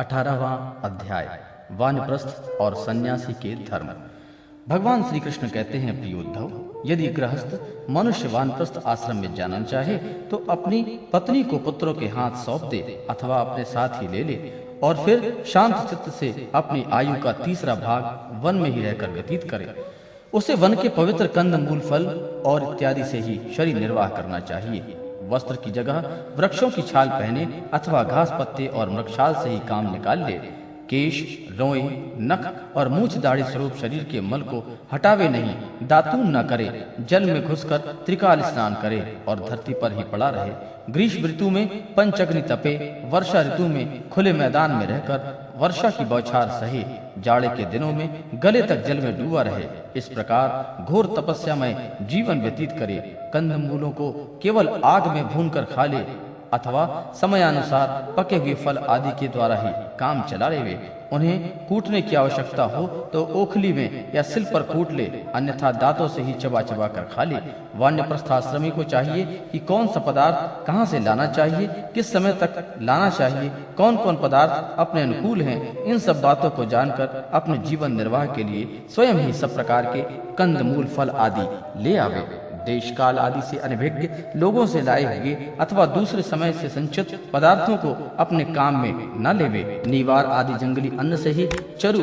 18वां अध्याय वानप्रस्थ और सन्यासी के धर्म। भगवान श्री कृष्ण कहते हैं, प्रिय उद्धव, यदि गृहस्थ मनुष्य वानप्रस्थ आश्रम में जाना चाहे तो अपनी पत्नी को पुत्रों के हाथ सौंप दे अथवा अपने साथ ही ले ले और फिर शांत चित्त से अपनी आयु का तीसरा भाग वन में ही रहकर व्यतीत करे। उसे वन के पवित्र कंद मूल फल और इत्यादि से ही शरीर निर्वाह करना चाहिए। वस्त्र की जगह वृक्षों की छाल पहने अथवा घास पत्ते और मृगछाल से ही काम निकाल ले। केश, रोए, नख और मूछ दाढ़ी स्वरूप शरीर के मल को हटावे नहीं, दातून न करे, जल में घुसकर त्रिकाल स्नान करे और धरती पर ही पड़ा रहे। ग्रीष्म ऋतु में पंचअग्नि तपे, वर्षा ऋतु में खुले मैदान में रहकर वर्षा की बौछार सहे, जाड़े के दिनों में गले तक जल में डूबा रहे। इस प्रकार घोर तपस्या में जीवन व्यतीत करे। कंदमूलों को केवल आग में भूनकर खा ले अथवा समयानुसार पके हुए फल आदि के द्वारा ही काम चला लेवे। उन्हें कूटने की आवश्यकता हो तो ओखली में या सिल पर कूट ले, अन्यथा दांतों से ही चबा चबा कर खा ले। वानप्रस्थाश्रमी को चाहिए कि कौन सा पदार्थ कहाँ से लाना चाहिए, किस समय तक लाना चाहिए, कौन कौन पदार्थ अपने अनुकूल हैं, इन सब बातों को जानकर अपने जीवन निर्वाह के लिए स्वयं ही सब प्रकार के कंद मूल फल आदि ले आवे। देश काल आदि से अनभिज्ञ लोगों से लाए हुए अथवा दूसरे समय से संचित पदार्थों को अपने काम में न लेवे। नीवार आदि जंगली अन्न से ही चरु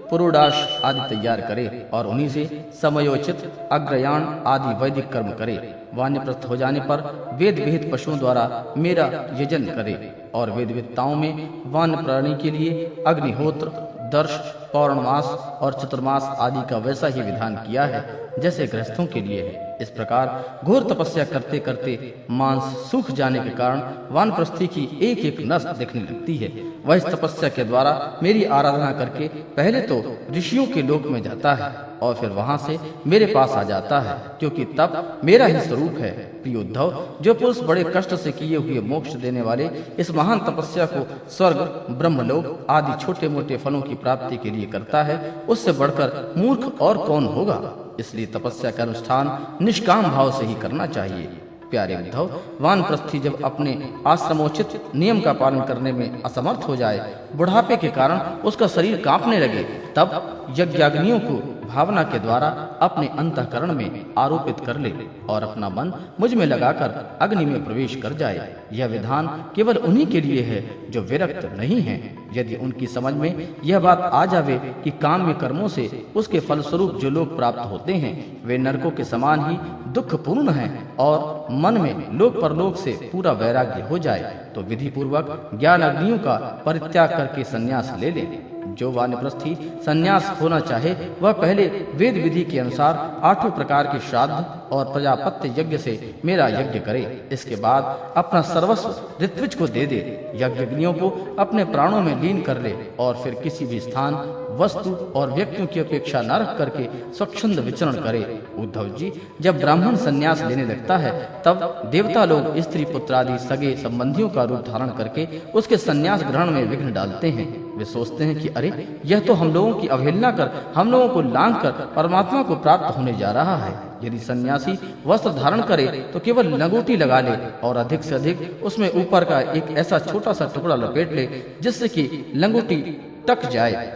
पुरोडाश आदि तैयार करे और उन्हीं से समयोचित अग्रयाण आदि वैदिक कर्म करे। वानप्रस्थ हो जाने पर वेद विहित पशुओं द्वारा मेरा यजन करे और वेद विद्ताओं में वान प्राणी के लिए अग्निहोत्र, दर्श, पौर्णमास और चतुर्मास आदि का वैसा ही विधान किया है जैसे गृहस्थों के लिए है। इस प्रकार घोर तपस्या करते करते मांस सूख जाने के कारण वानप्रस्थी की एक एक नस दिखने लगती है। वह इस तपस्या के द्वारा मेरी आराधना करके पहले तो ऋषियों के लोक में जाता है और फिर वहां से मेरे पास आ जाता है, क्योंकि तप मेरा ही स्वरूप है। प्रिय उद्धव, जो पुरुष बड़े कष्ट से किए हुए मोक्ष देने वाले इस महान तपस्या को स्वर्ग, ब्रह्मलोक आदि छोटे मोटे फलों की प्राप्ति के लिए करता है, उससे बढ़कर मूर्ख और कौन होगा। इसलिए तपस्या का अनुष्ठान निष्काम भाव से ही करना चाहिए। प्यारे उद्धव, वानप्रस्थी जब अपने आश्रमोचित नियम का पालन करने में असमर्थ हो जाए, बुढ़ापे के कारण उसका शरीर कांपने लगे, तब यज्ञाग्नियों को भावना के द्वारा अपने अंतःकरण में आरोपित कर ले और अपना मन मुझ में लगाकर अग्नि में प्रवेश कर जाए। यह विधान केवल उन्हीं के लिए है जो विरक्त नहीं हैं। यदि उनकी समझ में यह बात आ जावे कि काम में कर्मों से उसके फलस्वरूप जो लोग प्राप्त होते हैं वे नरकों के समान ही दुखपूर्ण हैं और मन में लोक परलोक से पूरा वैराग्य हो जाए, तो विधि पूर्वक ज्ञान अग्नियों का परित्याग करके संन्यास ले ले। जो वानप्रस्थी संन्यास होना चाहे वह पहले वेद विधि के अनुसार 8 प्रकार के श्राद्ध और प्रजापत्य यज्ञ से मेरा यज्ञ करे। इसके बाद अपना सर्वस्व ऋत्विज को दे दे, यज्ञग्नियों को अपने प्राणों में लीन कर ले और फिर किसी भी स्थान, वस्तु और व्यक्तियों की अपेक्षा न रख करके स्वच्छंद विचरण करे। उद्धव जी, जब ब्राह्मण संन्यास लेने लगता है तब देवता लोग स्त्री पुत्र आदि सगे संबंधियों का रूप धारण करके उसके संन्यास ग्रहण में विघ्न डालते हैं। वे सोचते हैं कि अरे, यह तो हम लोगों की अवहेलना कर, हम लोगों को लांघ कर परमात्मा को प्राप्त होने जा रहा है। यदि सन्यासी वस्त्र धारण करे तो केवल लंगोटी लगा ले और अधिक से अधिक उसमें ऊपर का एक ऐसा छोटा सा टुकड़ा लपेट ले जिससे कि लंगोटी टक जाए,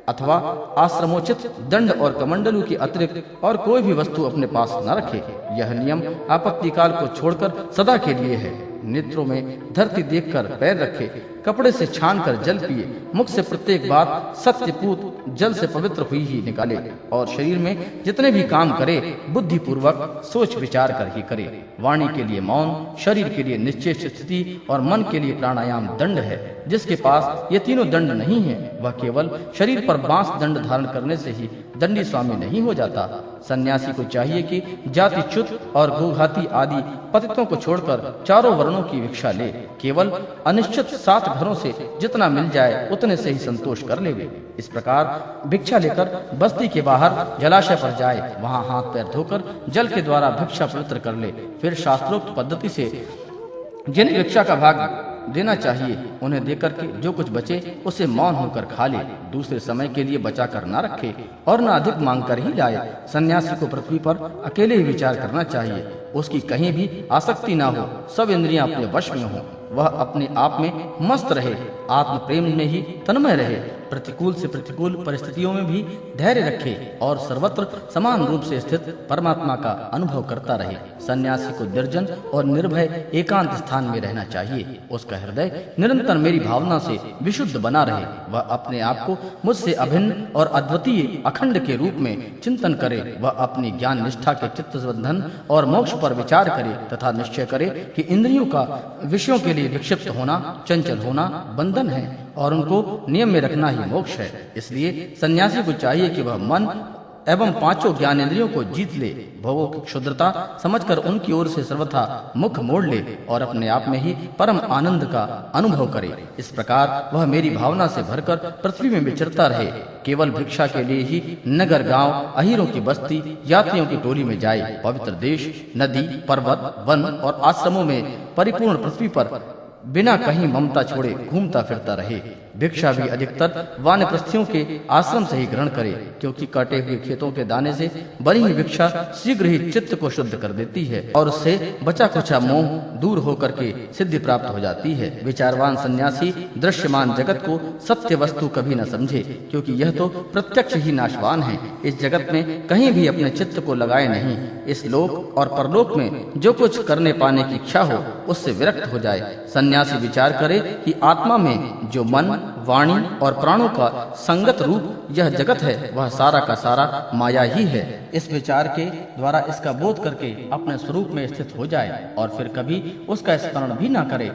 अथवा आश्रमोचित दंड और कमंडलू के अतिरिक्त और कोई भी वस्तु अपने पास न रखे। यह नियम आपत्ति काल को छोड़कर सदा के लिए है। नेत्रों में धरती देखकर पैर रखे, कपड़े से छान कर जल पिए, मुख से प्रत्येक बात सत्यपूत जल से पवित्र हुई ही निकाले और शरीर में जितने भी काम करे बुद्धि पूर्वक सोच विचार कर ही करे। वाणी के लिए मौन, शरीर के लिए निश्चेष्ट स्थिति और मन के लिए प्राणायाम दंड है। जिसके पास ये तीनों दंड नहीं है वह केवल शरीर पर बांस दंड धारण करने से ही दंडी स्वामी नहीं हो जाता। सन्यासी को चाहिए कि जातिच्युत और गोघाती आदि पतितों को छोड़कर चारों वर्णों की भिक्षा ले। केवल अनिश्चित 7 घरों से जितना मिल जाए उतने से ही संतोष कर लेवे। इस प्रकार भिक्षा लेकर बस्ती के बाहर जलाशय पर जाए, वहां हाथ पैर धोकर जल के द्वारा भिक्षा पवित्र कर ले। फिर शास्त्रोक्त पद्धति से जिन भिक्षा का भाग देना चाहिए उन्हें देकर के जो कुछ बचे उसे मौन होकर खा ले। दूसरे समय के लिए बचा कर न रखे और न अधिक मांग कर ही लाए। सन्यासी को पृथ्वी पर अकेले ही विचार करना चाहिए, उसकी कहीं भी आसक्ति ना हो, सब इंद्रियां अपने वश में हो। वह अपने आप में मस्त रहे, आत्म प्रेम में ही तन्मय रहे, प्रतिकूल से प्रतिकूल परिस्थितियों में भी धैर्य रखे और सर्वत्र समान रूप से स्थित परमात्मा का अनुभव करता रहे। सन्यासी को निर्जन और निर्भय एकांत स्थान में रहना चाहिए। उसका हृदय निरंतर मेरी भावना से विशुद्ध बना रहे। वह अपने आप को मुझसे अभिन्न और अद्वितीय अखंड के रूप में चिंतन करे। वह अपनी ज्ञान निष्ठा के चित्त बंधन और मोक्ष पर विचार करे तथा निश्चय करे कि इंद्रियों का विषयों के लिए विक्षिप्त होना, चंचल होना बंधन है और उनको नियम में रखना ही मोक्ष है। इसलिए सन्यासी को चाहिए कि वह मन एवं पांचों ज्ञानेंद्रियों को जीत ले, भोगों की क्षुद्रता समझकर उनकी ओर से सर्वथा मुख मोड़ ले और अपने आप में ही परम आनंद का अनुभव करे। इस प्रकार वह मेरी भावना से भरकर पृथ्वी में विचरता रहे। केवल भिक्षा के लिए ही नगर, गांव, अहीरों की बस्ती, यात्रियों की टोली में जाए। पवित्र देश, नदी, पर्वत, वन और आश्रमों में परिपूर्ण पृथ्वी पर बिना कहीं ममता छोड़े घूमता फिरता रहे। भिक्षा भी अधिकतर वानप्रस्थियों के आश्रम से ही ग्रहण करे, क्योंकि काटे हुए खेतों के दाने से बनी हुई भिक्षा शीघ्र ही चित्त को शुद्ध कर देती है और उससे बचा खुचा मोह दूर होकर के सिद्धि प्राप्त हो जाती है। विचारवान सन्यासी दृश्यमान जगत को सत्य वस्तु कभी न समझे, क्योंकि यह तो प्रत्यक्ष ही नाशवान है। इस जगत में कहीं भी अपने चित्त को लगाए नहीं। इस लोक और परलोक में जो कुछ करने पाने की इच्छा हो उससे विरक्त हो जाए। सन्यासी विचार करे कि आत्मा में जो मन, वाणी और प्राणों का संगत रूप यह जगत है, वह सारा का सारा माया ही है। इस विचार के द्वारा इसका बोध करके अपने स्वरूप में स्थित हो जाए और फिर कभी उसका स्मरण भी न करे।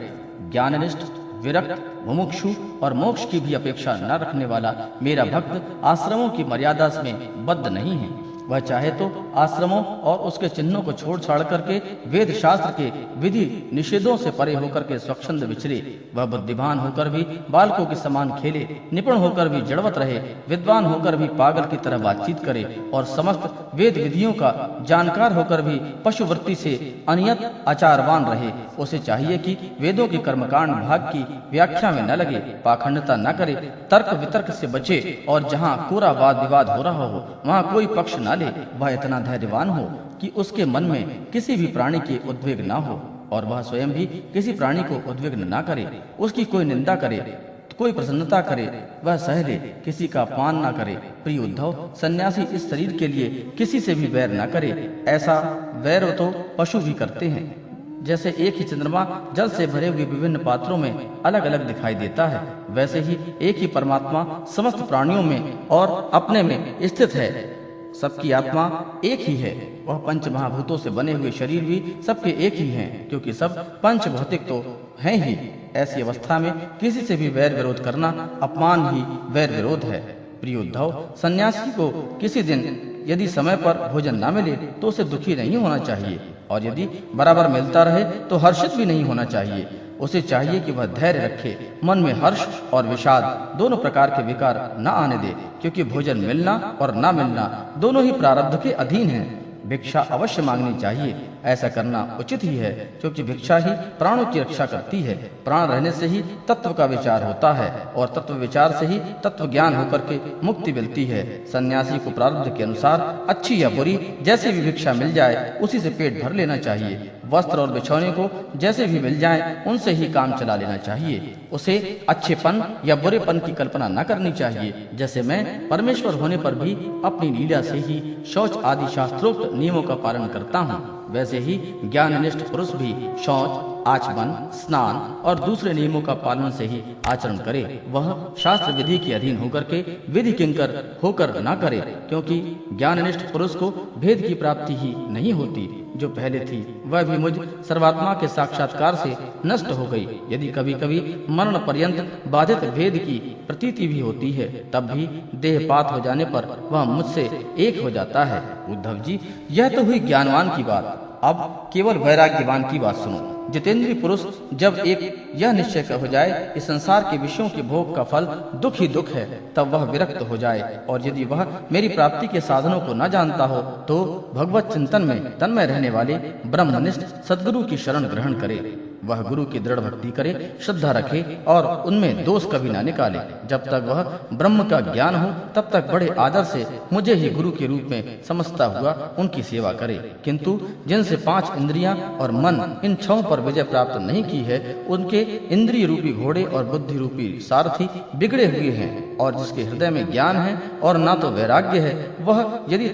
ज्ञाननिष्ठ, विरक्त, मुमुक्षु और मोक्ष की भी अपेक्षा न रखने वाला मेरा भक्त आश्रमों की मर्यादा में बद्ध नहीं है। वह चाहे तो आश्रमों और उसके चिन्हों को छोड़ छाड़ करके वेद शास्त्र के विधि निषेधों से परे होकर के स्वच्छंद विचरे। वह बुद्धिमान होकर भी बालकों के समान खेले, निपुण होकर भी जड़वत रहे, विद्वान होकर भी पागल की तरह बातचीत करे और समस्त वेद विधियों का जानकार होकर भी पशुवृत्ति से अनियत आचारवान रहे। उसे चाहिए कि वेदों के कर्मकांड भाग की व्याख्या में न लगे, पाखंडता न करे, तर्क वितर्क से बचे और जहाँ कोरा वाद विवाद हो रहा हो वहाँ कोई पक्ष न ले। वह इतना धैर्यवान हो कि उसके मन में किसी भी प्राणी के उद्वेग न हो और वह स्वयं भी किसी प्राणी को उद्विग्न न करे। उसकी कोई निंदा करे, कोई प्रसन्नता करे, वह सह ले, किसी का अपमान न करे। प्रिय उद्धव, सन्यासी इस शरीर के लिए किसी से भी वैर न करे। ऐसा वैर तो पशु भी करते हैं। जैसे एक ही चंद्रमा जल से भरे हुए विभिन्न पात्रों में अलग अलग दिखाई देता है, वैसे ही एक ही परमात्मा समस्त प्राणियों में और अपने में स्थित है। सबकी आत्मा एक ही है। वह पंच महाभूतों से बने हुए शरीर भी सबके एक ही हैं, क्योंकि सब पंच भौतिक तो हैं ही। ऐसी अवस्था में किसी से भी वैर विरोध करना अपमान ही वैर विरोध है। प्रिय उद्धव, सन्यासी को किसी दिन यदि समय पर भोजन न मिले तो उसे दुखी नहीं होना चाहिए और यदि बराबर मिलता रहे तो हर्षित भी नहीं होना चाहिए। उसे चाहिए कि वह धैर्य रखे, मन में हर्ष और विषाद दोनों प्रकार के विकार न आने दे, क्योंकि भोजन मिलना और न मिलना दोनों ही प्रारब्ध के अधीन हैं। भिक्षा अवश्य मांगनी चाहिए, ऐसा करना उचित ही है, क्योंकि भिक्षा ही प्राणों की रक्षा करती है। प्राण रहने से ही तत्व का विचार होता है और तत्व विचार से ही तत्व ज्ञान होकर के मुक्ति मिलती है। सन्यासी को प्रारब्ध के अनुसार अच्छी या बुरी जैसी भी भिक्षा मिल जाए उसी से पेट भर लेना चाहिए। वस्त्र और बिछौने को जैसे भी मिल जाए उनसे ही काम चला लेना चाहिए। उसे अच्छेपन या बुरेपन की कल्पना न करनी चाहिए। जैसे मैं परमेश्वर होने पर भी अपनी लीला से ही शौच आदि शास्त्रोक्त नियमों का पालन करता हूँ, वैसे ही ज्ञाननिष्ठ पुरुष भी शौच, आचमन, स्नान और दूसरे नियमों का पालन से ही आचरण करे। वह शास्त्र विधि के अधीन होकर के विधि किंकर होकर न करे, क्योंकि ज्ञाननिष्ठ पुरुष को भेद की प्राप्ति ही नहीं होती। जो पहले थी वह भी मुझ सर्वात्मा के साक्षात्कार से नष्ट हो गई। यदि कभी कभी मरण पर्यंत बाधित भेद की प्रतीति भी होती है, तब भी देहपात हो जाने पर वह मुझसे एक हो जाता है। उद्धव जी, यह तो हुई ज्ञानवान की बात। अब केवल वैराग्यवान की बात सुनो। जितेंद्रीय पुरुष जब एक यह निश्चय हो जाए कि संसार के विषयों के भोग का फल दुख ही दुख है, तब वह विरक्त हो जाए और यदि वह मेरी प्राप्ति के साधनों को न जानता हो तो भगवत चिंतन में तन्मय रहने वाले ब्रह्मनिष्ठ सद्गुरु की शरण ग्रहण करे। वह गुरु की दृढ़ भक्ति करे, श्रद्धा रखे और उनमें दोष कभी ना निकाले। जब तक वह ब्रह्म का ज्ञान हो तब तक बड़े आदर से मुझे ही गुरु के रूप में समझता हुआ उनकी सेवा करे। किंतु जिनसे 5 इंद्रियां और मन इन 6 पर विजय प्राप्त नहीं की है, उनके इंद्रिय रूपी घोड़े और बुद्धि रूपी सारथी बिगड़े हुए हैं। और जिसके हृदय में ज्ञान है और ना तो वैराग्य है, वह यदि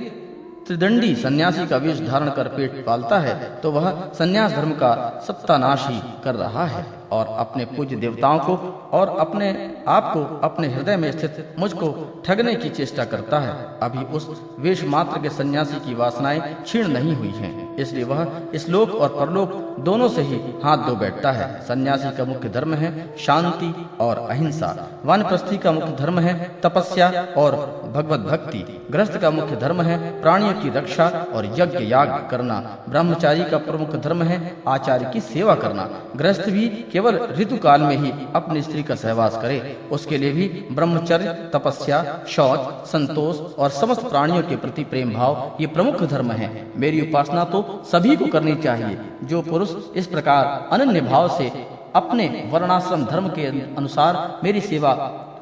त्रिदंडी सन्यासी का वेश धारण कर पेट पालता है तो वह सन्यास धर्म का सत्यानाश ही कर रहा है और अपने पूज्य देवताओं को और अपने आप को अपने हृदय में स्थित मुझको ठगने की चेष्टा करता है। अभी उस वेश मात्र के सन्यासी की वासनाएं क्षीण नहीं हुई हैं, इसलिए वह इस लोक और परलोक दोनों से ही हाथ धो बैठता है। सन्यासी का मुख्य धर्म है शांति और अहिंसा, वानप्रस्थी का मुख्य धर्म है तपस्या और भगवत भक्ति, गृहस्थ का मुख्य धर्म है प्राणियों की रक्षा और यज्ञ याग करना, ब्रह्मचारी का प्रमुख धर्म है आचार्य की सेवा करना। गृहस्थ भी केवल ऋतु काल में ही अपनी स्त्री का सहवास करे, उसके लिए भी ब्रह्मचर्य, तपस्या, शौच, संतोष और समस्त प्राणियों के प्रति प्रेम भाव ये प्रमुख धर्म है। मेरी उपासना तो सभी को करनी चाहिए। जो पुरुष इस प्रकार अनन्य भाव से अपने वर्णाश्रम धर्म के अनुसार मेरी सेवा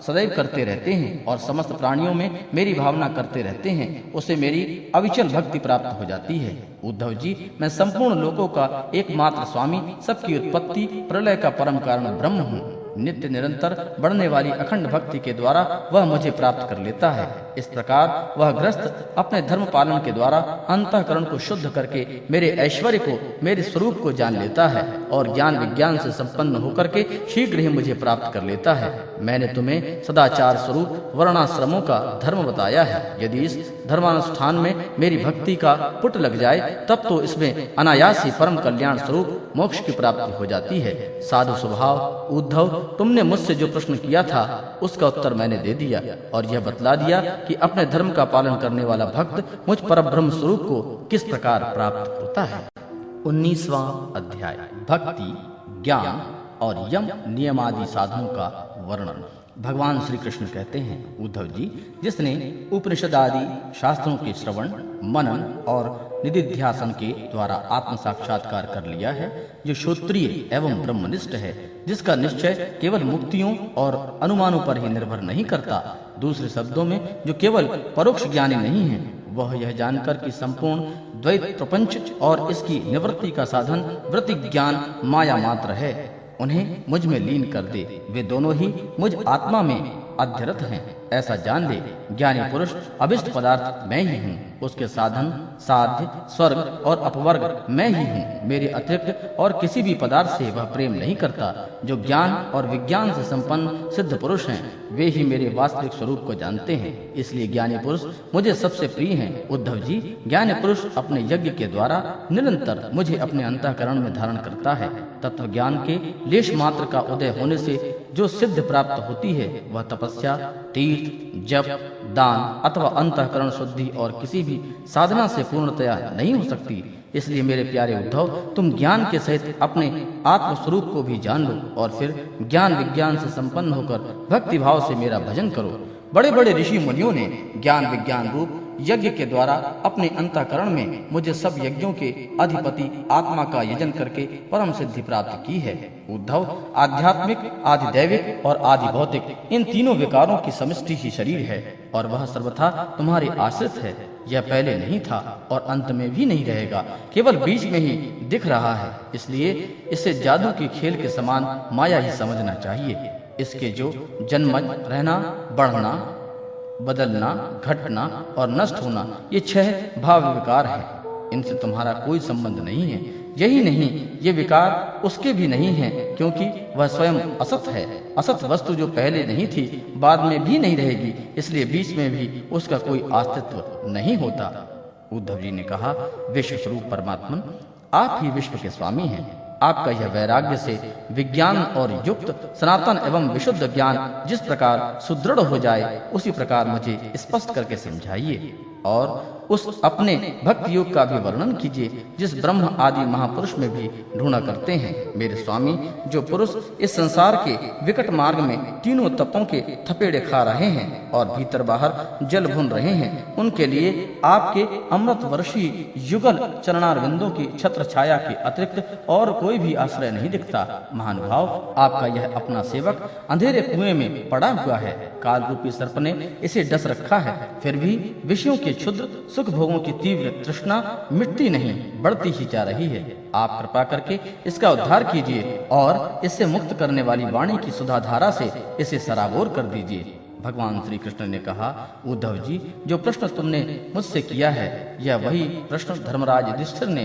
सदैव करते रहते हैं और समस्त प्राणियों में मेरी भावना करते रहते हैं, उसे मेरी अविचल भक्ति प्राप्त हो जाती है। उद्धव जी, मैं संपूर्ण लोकों का एकमात्र स्वामी, सबकी उत्पत्ति प्रलय का परम कारण ब्रह्म हूँ। नित्य निरंतर बढ़ने वाली अखंड भक्ति के द्वारा वह मुझे प्राप्त कर लेता है। इस प्रकार वह गृहस्थ अपने धर्म पालन के द्वारा अंतःकरण को शुद्ध करके मेरे ऐश्वर्य को, मेरे स्वरूप को जान लेता है और ज्ञान विज्ञान से संपन्न होकर के शीघ्र ही मुझे प्राप्त कर लेता है। मैंने तुम्हें सदाचार स्वरूप वर्णाश्रमों का धर्म बताया है। यदि इस धर्मानुष्ठान में मेरी भक्ति का पुट लग जाए तब तो इसमें अनायास ही परम कल्याण स्वरूप मोक्ष की प्राप्ति हो जाती है। साधु स्वभाव उद्धव, तुमने मुझसे जो प्रश्न किया था उसका उत्तर मैंने दे दिया और यह बतला दिया कि अपने धर्म का पालन करने वाला भक्त मुझ परब्रह्म स्वरूप को किस प्रकार प्राप्त होता है। 19वां अध्याय, भक्ति, ज्ञान और यम नियमादि साधनों का वर्णन। भगवान श्री कृष्ण कहते हैं, उद्धव जी, जिसने उपनिषद आदि शास्त्रों के श्रवण, मनन और निधिध्यासन के द्वारा आत्म साक्षात्कार कर लिया है, जो क्षत्रिय एवं ब्रह्मनिष्ठ है, जिसका निश्चय केवल मुक्तियों और अनुमानों पर ही निर्भर नहीं करता, दूसरे शब्दों में जो केवल परोक्ष ज्ञानी नहीं है, वह यह जानकर कि संपूर्ण द्वैत प्रपंच और इसकी निवृत्ति का साधन वृत्ति ज्ञान माया मात्र है, उन्हें मुझ में लीन कर दे। वे दोनों ही मुझ आत्मा में अध्यरत हैं, ऐसा जान ले। ज्ञानी पुरुष अभिष्ट पदार्थ मैं ही हूँ, उसके साधन, साध्य, स्वर्ग और अपवर्ग मैं ही हूँ। मेरे अतिरिक्त और किसी भी पदार्थ से वह प्रेम नहीं करता। जो ज्ञान और विज्ञान से संपन्न सिद्ध पुरुष हैं, वे ही मेरे वास्तविक स्वरूप को जानते हैं, इसलिए ज्ञानी पुरुष मुझे सबसे प्रिय हैं। उद्धव जी, ज्ञानी पुरुष अपने यज्ञ के द्वारा निरंतर मुझे अपने अंतःकरण में धारण करता है। तत्व ज्ञान के लेश मात्र का उदय होने से जो सिद्ध प्राप्त होती है, वह तपस्या, तीर्थ, जप, दान अथवा अंतःकरण शुद्धि और किसी भी साधना से पूर्णतया नहीं हो सकती। इसलिए मेरे प्यारे उद्धव, तुम ज्ञान के सहित अपने आत्म स्वरूप को भी जान लो और फिर ज्ञान विज्ञान से संपन्न होकर भक्ति भाव से मेरा भजन करो। बड़े बड़े ऋषि मुनियों ने ज्ञान विज्ञान रूप यज्ञ के द्वारा अपने अंतःकरण में मुझे सब यज्ञों के अधिपति आत्मा का यजन करके परम सिद्धि प्राप्त की है। उद्धव, आध्यात्मिक, आधिदैविक और आदि भौतिक इन तीनों विकारों की समष्टि ही शरीर है और वह सर्वथा तुम्हारे आश्रित है। यह पहले नहीं था और अंत में भी नहीं रहेगा, केवल बीच में ही दिख रहा है, इसलिए इसे जादू के खेल के समान माया ही समझना चाहिए। इसके जो जन्मज, रहना, बढ़ना, बदलना, घटना और नष्ट होना, ये 6 भाव विकार हैं। इनसे तुम्हारा कोई संबंध नहीं है। यही नहीं, ये विकार उसके भी नहीं हैं, क्योंकि वह स्वयं असत है। असत वस्तु जो पहले नहीं थी, बाद में भी नहीं रहेगी, इसलिए बीच में भी उसका कोई अस्तित्व नहीं होता। उद्धव जी ने कहा, विश्व स्वरूप परमात्मन, आप ही विश्व के स्वामी हैं। आपका यह वैराग्य से विज्ञान और युक्त सनातन एवं विशुद्ध ज्ञान जिस प्रकार सुदृढ़ हो जाए, उसी प्रकार मुझे स्पष्ट करके समझाइए। और उस अपने भक्ति योग का भी वर्णन कीजिए जिस ब्रह्म आदि महापुरुष में भी ढूंढा करते हैं। मेरे स्वामी, जो पुरुष इस संसार के विकट मार्ग में तीनों तपों के थपेड़े खा रहे हैं और भीतर बाहर जल भुन रहे हैं, उनके लिए आपके अमृत वर्षी युगल चरणारविंदों की छत्र छाया के अतिरिक्त और कोई भी आश्रय नहीं दिखता। महानुभाव, आपका यह अपना सेवक अंधेरे कुएं में पड़ा हुआ है। काल रूपी सर्प ने इसे डस रखा है, फिर भी विषयों के क्षुद्र सुख भोगों की तीव्र तृष्णा मिटती नहीं, बढ़ती ही जा रही है। आप कृपा करके इसका उद्धार कीजिए और इससे मुक्त करने वाली वाणी की सुधा धारा से इसे सराबोर कर दीजिए। भगवान श्री कृष्ण ने कहा, उद्धव जी, जो प्रश्न तुमने मुझसे किया है यह वही प्रश्न धर्मराज युधिष्ठिर ने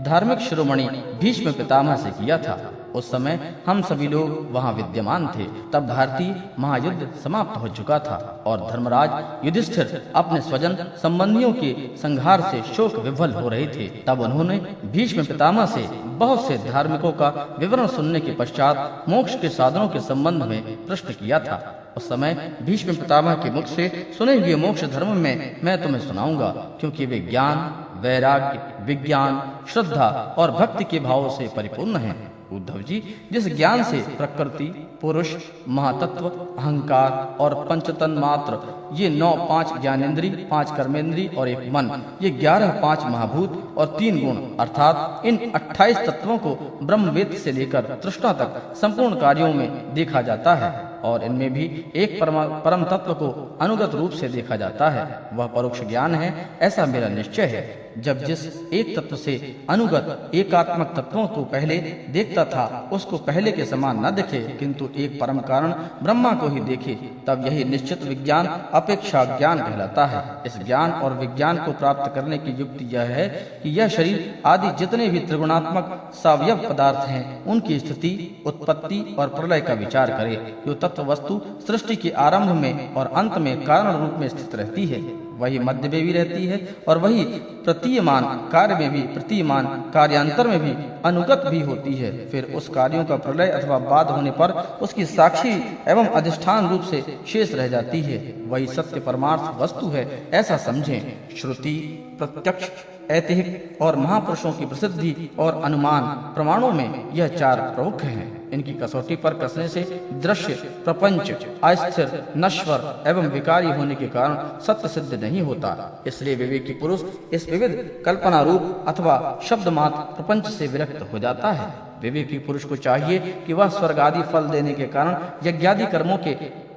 धार्मिक शिरोमणि भीष्म पितामह से किया था। उस समय हम सभी लोग वहां विद्यमान थे। तब भारतीय महायुद्ध समाप्त हो चुका था और धर्मराज युधिष्ठिर अपने स्वजन संबंधियों के संहार से शोक विह्वल हो रहे थे। तब उन्होंने भीष्म पितामह से बहुत से धार्मिकों का विवरण सुनने के पश्चात मोक्ष के साधनों के संबंध में प्रश्न किया था। उस समय भीष्म पितामह के मुख से सुने हुए मोक्ष धर्म में मैं तुम्हें सुनाऊंगा, क्योंकि वे ज्ञान, वैराग्य, विज्ञान, श्रद्धा और भक्ति के भावों से परिपूर्ण हैं। उद्धव जी, जिस ज्ञान से प्रकृति, पुरुष, महातत्व, अहंकार और पंचतन मात्र, ये 9-5 ज्ञानेन्द्री, 5 कर्मेंद्री और 1 मन, ये 11-5 महाभूत और 3 गुण अर्थात इन 28 तत्वों को ब्रह्मवेद से लेकर तृष्णा तक संपूर्ण कार्यों में देखा जाता है और इनमें भी एक परम तत्व को अनुगत रूप से देखा जाता है। वह परोक्ष ज्ञान है, ऐसा मेरा निश्चय है। जब जिस एक तत्व से अनुगत एकात्मक तत्वों को पहले देखता था, उसको पहले के समान न देखे किंतु एक परम कारण ब्रह्मा को ही देखे, तब यही निश्चित विज्ञान अपेक्षा ज्ञान कहलाता है। इस ज्ञान और विज्ञान को प्राप्त करने की युक्ति यह है कि यह शरीर आदि जितने भी त्रिगुणात्मक सावयव पदार्थ हैं, उनकी स्थिति, उत्पत्ति और प्रलय का विचार करे। जो तत्व वस्तु सृष्टि के आरंभ में और अंत में कारण रूप में स्थित रहती है, वही मध्य में भी रहती है और वही प्रतीयमान कार्य में भी, प्रतीयमान कार्यांतर में भी अनुगत भी होती है। फिर उस कार्यों का प्रलय अथवा बाध होने पर उसकी साक्षी एवं अधिष्ठान रूप से शेष रह जाती है। वही सत्य परमार्थ वस्तु है, ऐसा समझें। श्रुति, प्रत्यक्ष, ऐतिहासिक और महापुरुषों की प्रसिद्धि और अनुमान प्रमाणों में यह 4 प्रमुख हैं। इनकी कसौटी पर कसने से दृश्य प्रपंच अस्थिर, नश्वर एवं विकारी होने के कारण सत्य सिद्ध नहीं होता। इसलिए विवेकी पुरुष इस विविध कल्पना रूप अथवा शब्द मात्र प्रपंच से विरक्त हो जाता है। विवेकी पुरुष को चाहिए कि वह स्वर्ग आदि फल देने के कारण यज्ञादि कर्मों के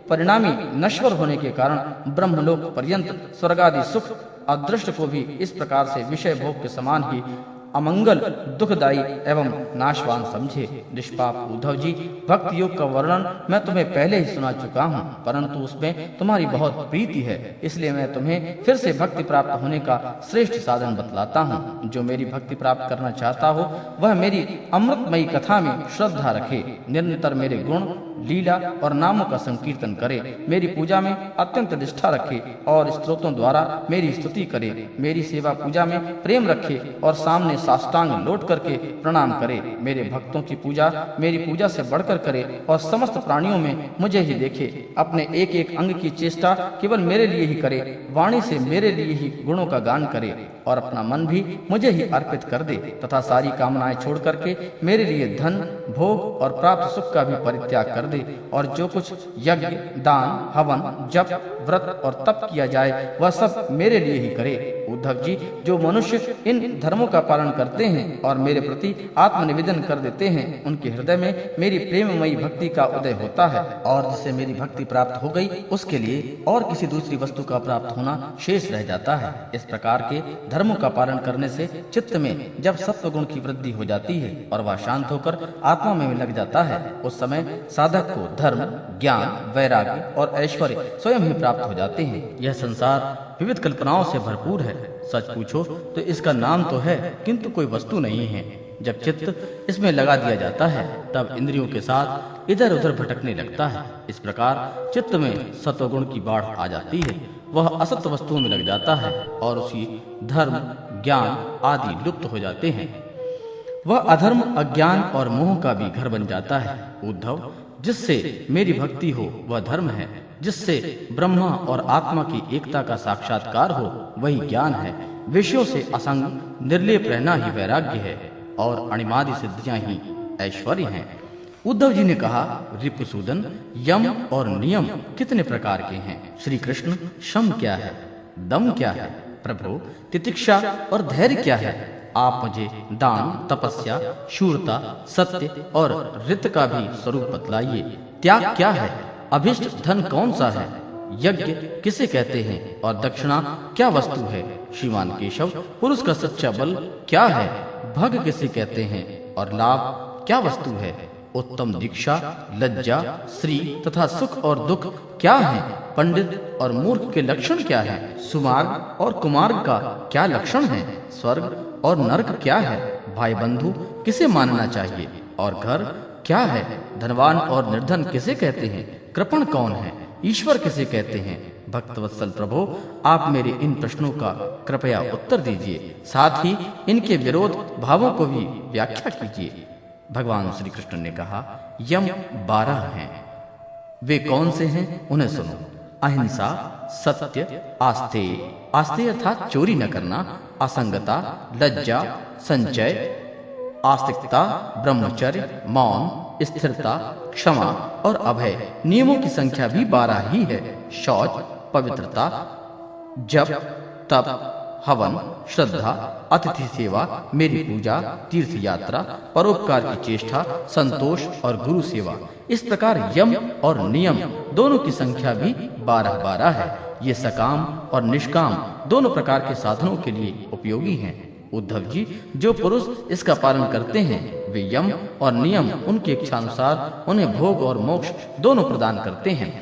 परिणामी नश्वर होने के कारण ब्रह्मलोक पर्यंत स्वर्गादि सुख अदृष्ट को भी इस प्रकार से विषय भोग के समान ही अमंगल, दुखदायी एवं नाशवान समझे। निष्पाप उद्धव जी, भक्ति योग का वर्णन मैं तुम्हें पहले ही सुना चुका हूँ, परंतु उसमें तुम्हारी बहुत प्रीति है, इसलिए मैं तुम्हें फिर से भक्ति प्राप्त होने का श्रेष्ठ साधन बतलाता हूँ। जो मेरी भक्ति प्राप्त करना चाहता हो वह मेरी अमृतमयी कथा में श्रद्धा रखे, निरंतर मेरे गुण, लीला और नामों का संकीर्तन करे, मेरी पूजा में अत्यंत निष्ठा रखे और स्तोत्रों द्वारा मेरी स्तुति करे, मेरी सेवा पूजा में प्रेम रखे और सामने साष्टांग लौट करके प्रणाम करे। मेरे भक्तों की पूजा मेरी पूजा से बढ़कर करे और समस्त प्राणियों में मुझे ही देखे। अपने एक एक अंग की चेष्टा केवल मेरे लिए ही करे, वाणी से मेरे लिए ही गुणों का गान करे और अपना मन भी मुझे ही अर्पित कर दे तथा सारी कामनाएं छोड़ करके मेरे लिए धन, भोग और प्राप्त सुख का भी परित्याग कर दे और जो कुछ यज्ञ, दान, हवन, जप, व्रत और तप किया जाए वह सब मेरे लिए ही करे। उद्धव जी, जो मनुष्य इन धर्मों का पालन करते हैं और मेरे प्रति आत्मनिवेदन कर देते हैं, उनके हृदय में मेरी प्रेममयी भक्ति का उदय होता है और जिसे मेरी भक्ति प्राप्त हो गई उसके लिए और किसी दूसरी वस्तु का प्राप्त होना शेष रह जाता है। इस प्रकार के धर्मों का पालन करने से चित्त में जब सत्व गुण की वृद्धि हो जाती है और वह शांत होकर आत्मा में लग जाता है, उस समय साधक को धर्म, ज्ञान, वैराग्य और ऐश्वर्य स्वयं ही प्राप्त हो जाते हैं। यह संसार विविध कल्पनाओं से भरपूर है। सच पूछो तो इसका नाम तो है किंतु कोई वस्तु नहीं है। जब चित्त इसमें लगा दिया जाता है तब इंद्रियों के साथ इधर उधर भटकने लगता है। इस प्रकार चित्त में सत्वगुण की बाढ़ आ जाती है, वह असत वस्तुओं में लग जाता है और उसी धर्म, ज्ञान आदि लुप्त हो जाते हैं। वह अधर्म, अज्ञान और मोह का भी घर बन जाता है। उद्धव, जिससे मेरी भक्ति हो वह धर्म है, जिससे ब्रह्मा और आत्मा की एकता का साक्षात्कार हो वही ज्ञान है। विषयों से असंग निर्लेप रहना ही वैराग्य है और अणिमादि सिद्धियां ही ऐश्वर्य हैं। उद्धव जी ने कहा, रिपुसूदन, यम और नियम कितने प्रकार के हैं? श्री कृष्ण, शम क्या है? दम क्या है? प्रभु, तितिक्षा और धैर्य क्या है? आप मुझे दान, तपस्या, शूरता, सत्य और ऋत का भी स्वरूप बतलाइए। त्याग क्या है? अभिष्ट धन कौन सा है? यज्ञ किसे कहते हैं और दक्षिणा क्या वस्तु है? श्रीमान केशव, पुरुष का सच्चा बल क्या है? भग किसे कहते हैं और लाभ क्या वस्तु है? उत्तम दीक्षा, लज्जा, श्री तथा सुख और दुख क्या है? पंडित और मूर्ख के लक्षण क्या है? सुमार्ग और कुमार्ग का क्या लक्षण है? स्वर्ग और नरक क्या है? भाई बंधु किसे मानना चाहिए और घर क्या है? धनवान और निर्धन किसे कहते हैं? कृपण कौन है? ईश्वर किसे कहते हैं? भक्तवत्सल प्रभु, आप मेरे इन प्रश्नों का कृपया उत्तर दीजिए, साथ ही इनके विरोध भावों को भी व्याख्या कीजिए। भगवान श्री कृष्ण ने कहा, यम 12 हैं। वे कौन से हैं? उन्हें सुनो। अहिंसा, सत्य, आस्तेय, आस्तेय अर्थात चोरी न करना, असंगता, लज्जा, संचय, आस्तिकता, ब्रह्मचर्य, मौन, स्थिरता, क्षमा और अभय। नियमों की संख्या भी 12 ही है। शौच, पवित्रता, जप, तप, हवन, श्रद्धा, अतिथि सेवा, मेरी पूजा, तीर्थ यात्रा, परोपकार की चेष्टा, संतोष और गुरु सेवा। इस प्रकार यम और नियम दोनों की संख्या भी 12 है। ये सकाम और निष्काम दोनों प्रकार के साधनों के लिए उपयोगी हैं। उद्धव जी, जो पुरुष इसका पालन करते हैं वे यम और नियम उनकी इच्छानुसार उन्हें भोग और मोक्ष दोनों प्रदान करते हैं।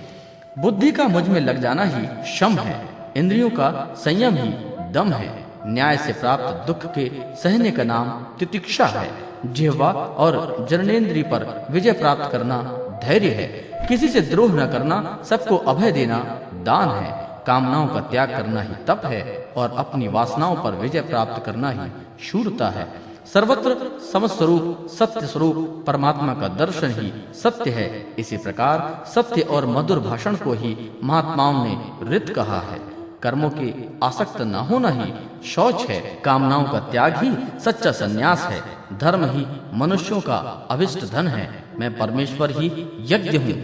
बुद्धि का मुझ में लग जाना ही शम है, इंद्रियों का संयम ही दम है, न्याय से प्राप्त दुख के सहने का नाम तितिक्षा है, जिह्वा और जननेन्द्रिय पर विजय प्राप्त करना धैर्य है, किसी से द्रोह न करना, सबको अभय देना दान है, कामनाओं का त्याग करना ही तप है और अपनी वासनाओं पर विजय प्राप्त करना ही शूरता है। सर्वत्र समस्वरूप सत्य स्वरूप परमात्मा का दर्शन ही सत्य है। इसी प्रकार सत्य और मधुर भाषण को ही महात्माओं ने ऋत कहा है। कर्मों के आसक्त न होना ही शौच है, कामनाओं का त्याग ही सच्चा संन्यास है, धर्म ही मनुष्यों का अभिष्ट धन है, मैं परमेश्वर ही यज्ञ हूँ,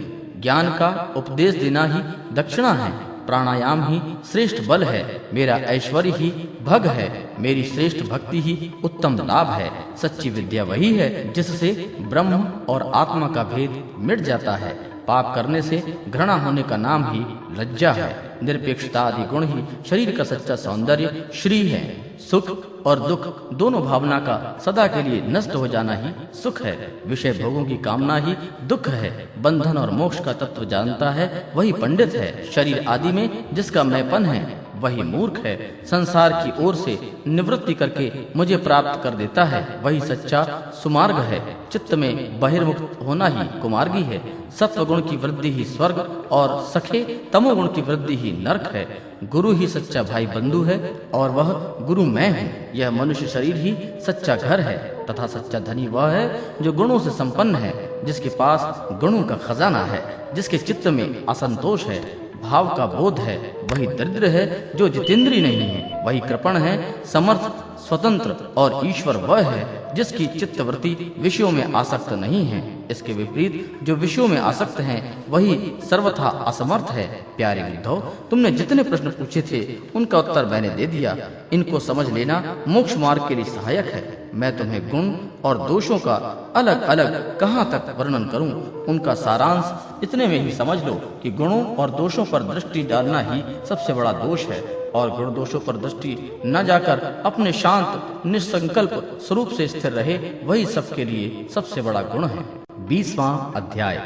ज्ञान का उपदेश देना ही दक्षिणा है, प्राणायाम ही श्रेष्ठ बल है, मेरा ऐश्वर्य ही भग है, मेरी श्रेष्ठ भक्ति ही उत्तम लाभ है। सच्ची विद्या वही है जिससे ब्रह्म और आत्मा का भेद मिट जाता है। पाप करने से घृणा होने का नाम ही लज्जा है। निरपेक्षता आदि गुण ही शरीर का सच्चा सौंदर्य श्री है। सुख और दुख दोनों भावना का सदा के लिए नष्ट हो जाना ही सुख है। विषय भोगों की कामना ही दुख है। बंधन और मोक्ष का तत्व जानता है वही पंडित है। शरीर आदि में जिसका मैंपन है वही मूर्ख है। संसार की ओर से निवृत्ति करके मुझे प्राप्त कर देता है वही सच्चा सुमार्ग है। चित्त में बहिर्मुक्त होना ही कुमार्गी है। सत्व गुण की वृद्धि ही स्वर्ग और सखे तमोगुण की वृद्धि ही नरक है। गुरु ही सच्चा भाई बंधु है और वह गुरु मैं हूँ। यह मनुष्य शरीर ही सच्चा घर है तथा सच्चा धनी वह है जो गुणों से संपन्न है, जिसके पास गुणों का खजाना है, जिसके चित्त में असंतोष है, भाव का बोध है। वही दरिद्र है जो जितेंद्रिय नहीं है, वही कृपण है, समर्थ, स्वतंत्र और ईश्वर वह है जिसकी चित्तवृत्ति विषयों में आसक्त नहीं है। इसके विपरीत जो विषयों में आसक्त हैं वही सर्वथा असमर्थ है। प्यारे उद्धव, तुमने जितने प्रश्न पूछे थे उनका उत्तर मैंने दे दिया। इनको समझ लेना मोक्ष मार्ग के लिए सहायक है। मैं तुम्हें गुण और दोषों का अलग अलग कहाँ तक वर्णन करूं, उनका सारांश इतने में ही समझ लो कि गुणों और दोषों पर दृष्टि डालना ही सबसे बड़ा दोष है और गुण दोषों पर दृष्टि न जाकर अपने शांत निसंकल्प स्वरूप से स्थिर रहे वही सबके लिए सबसे बड़ा गुण है। 20वां अध्याय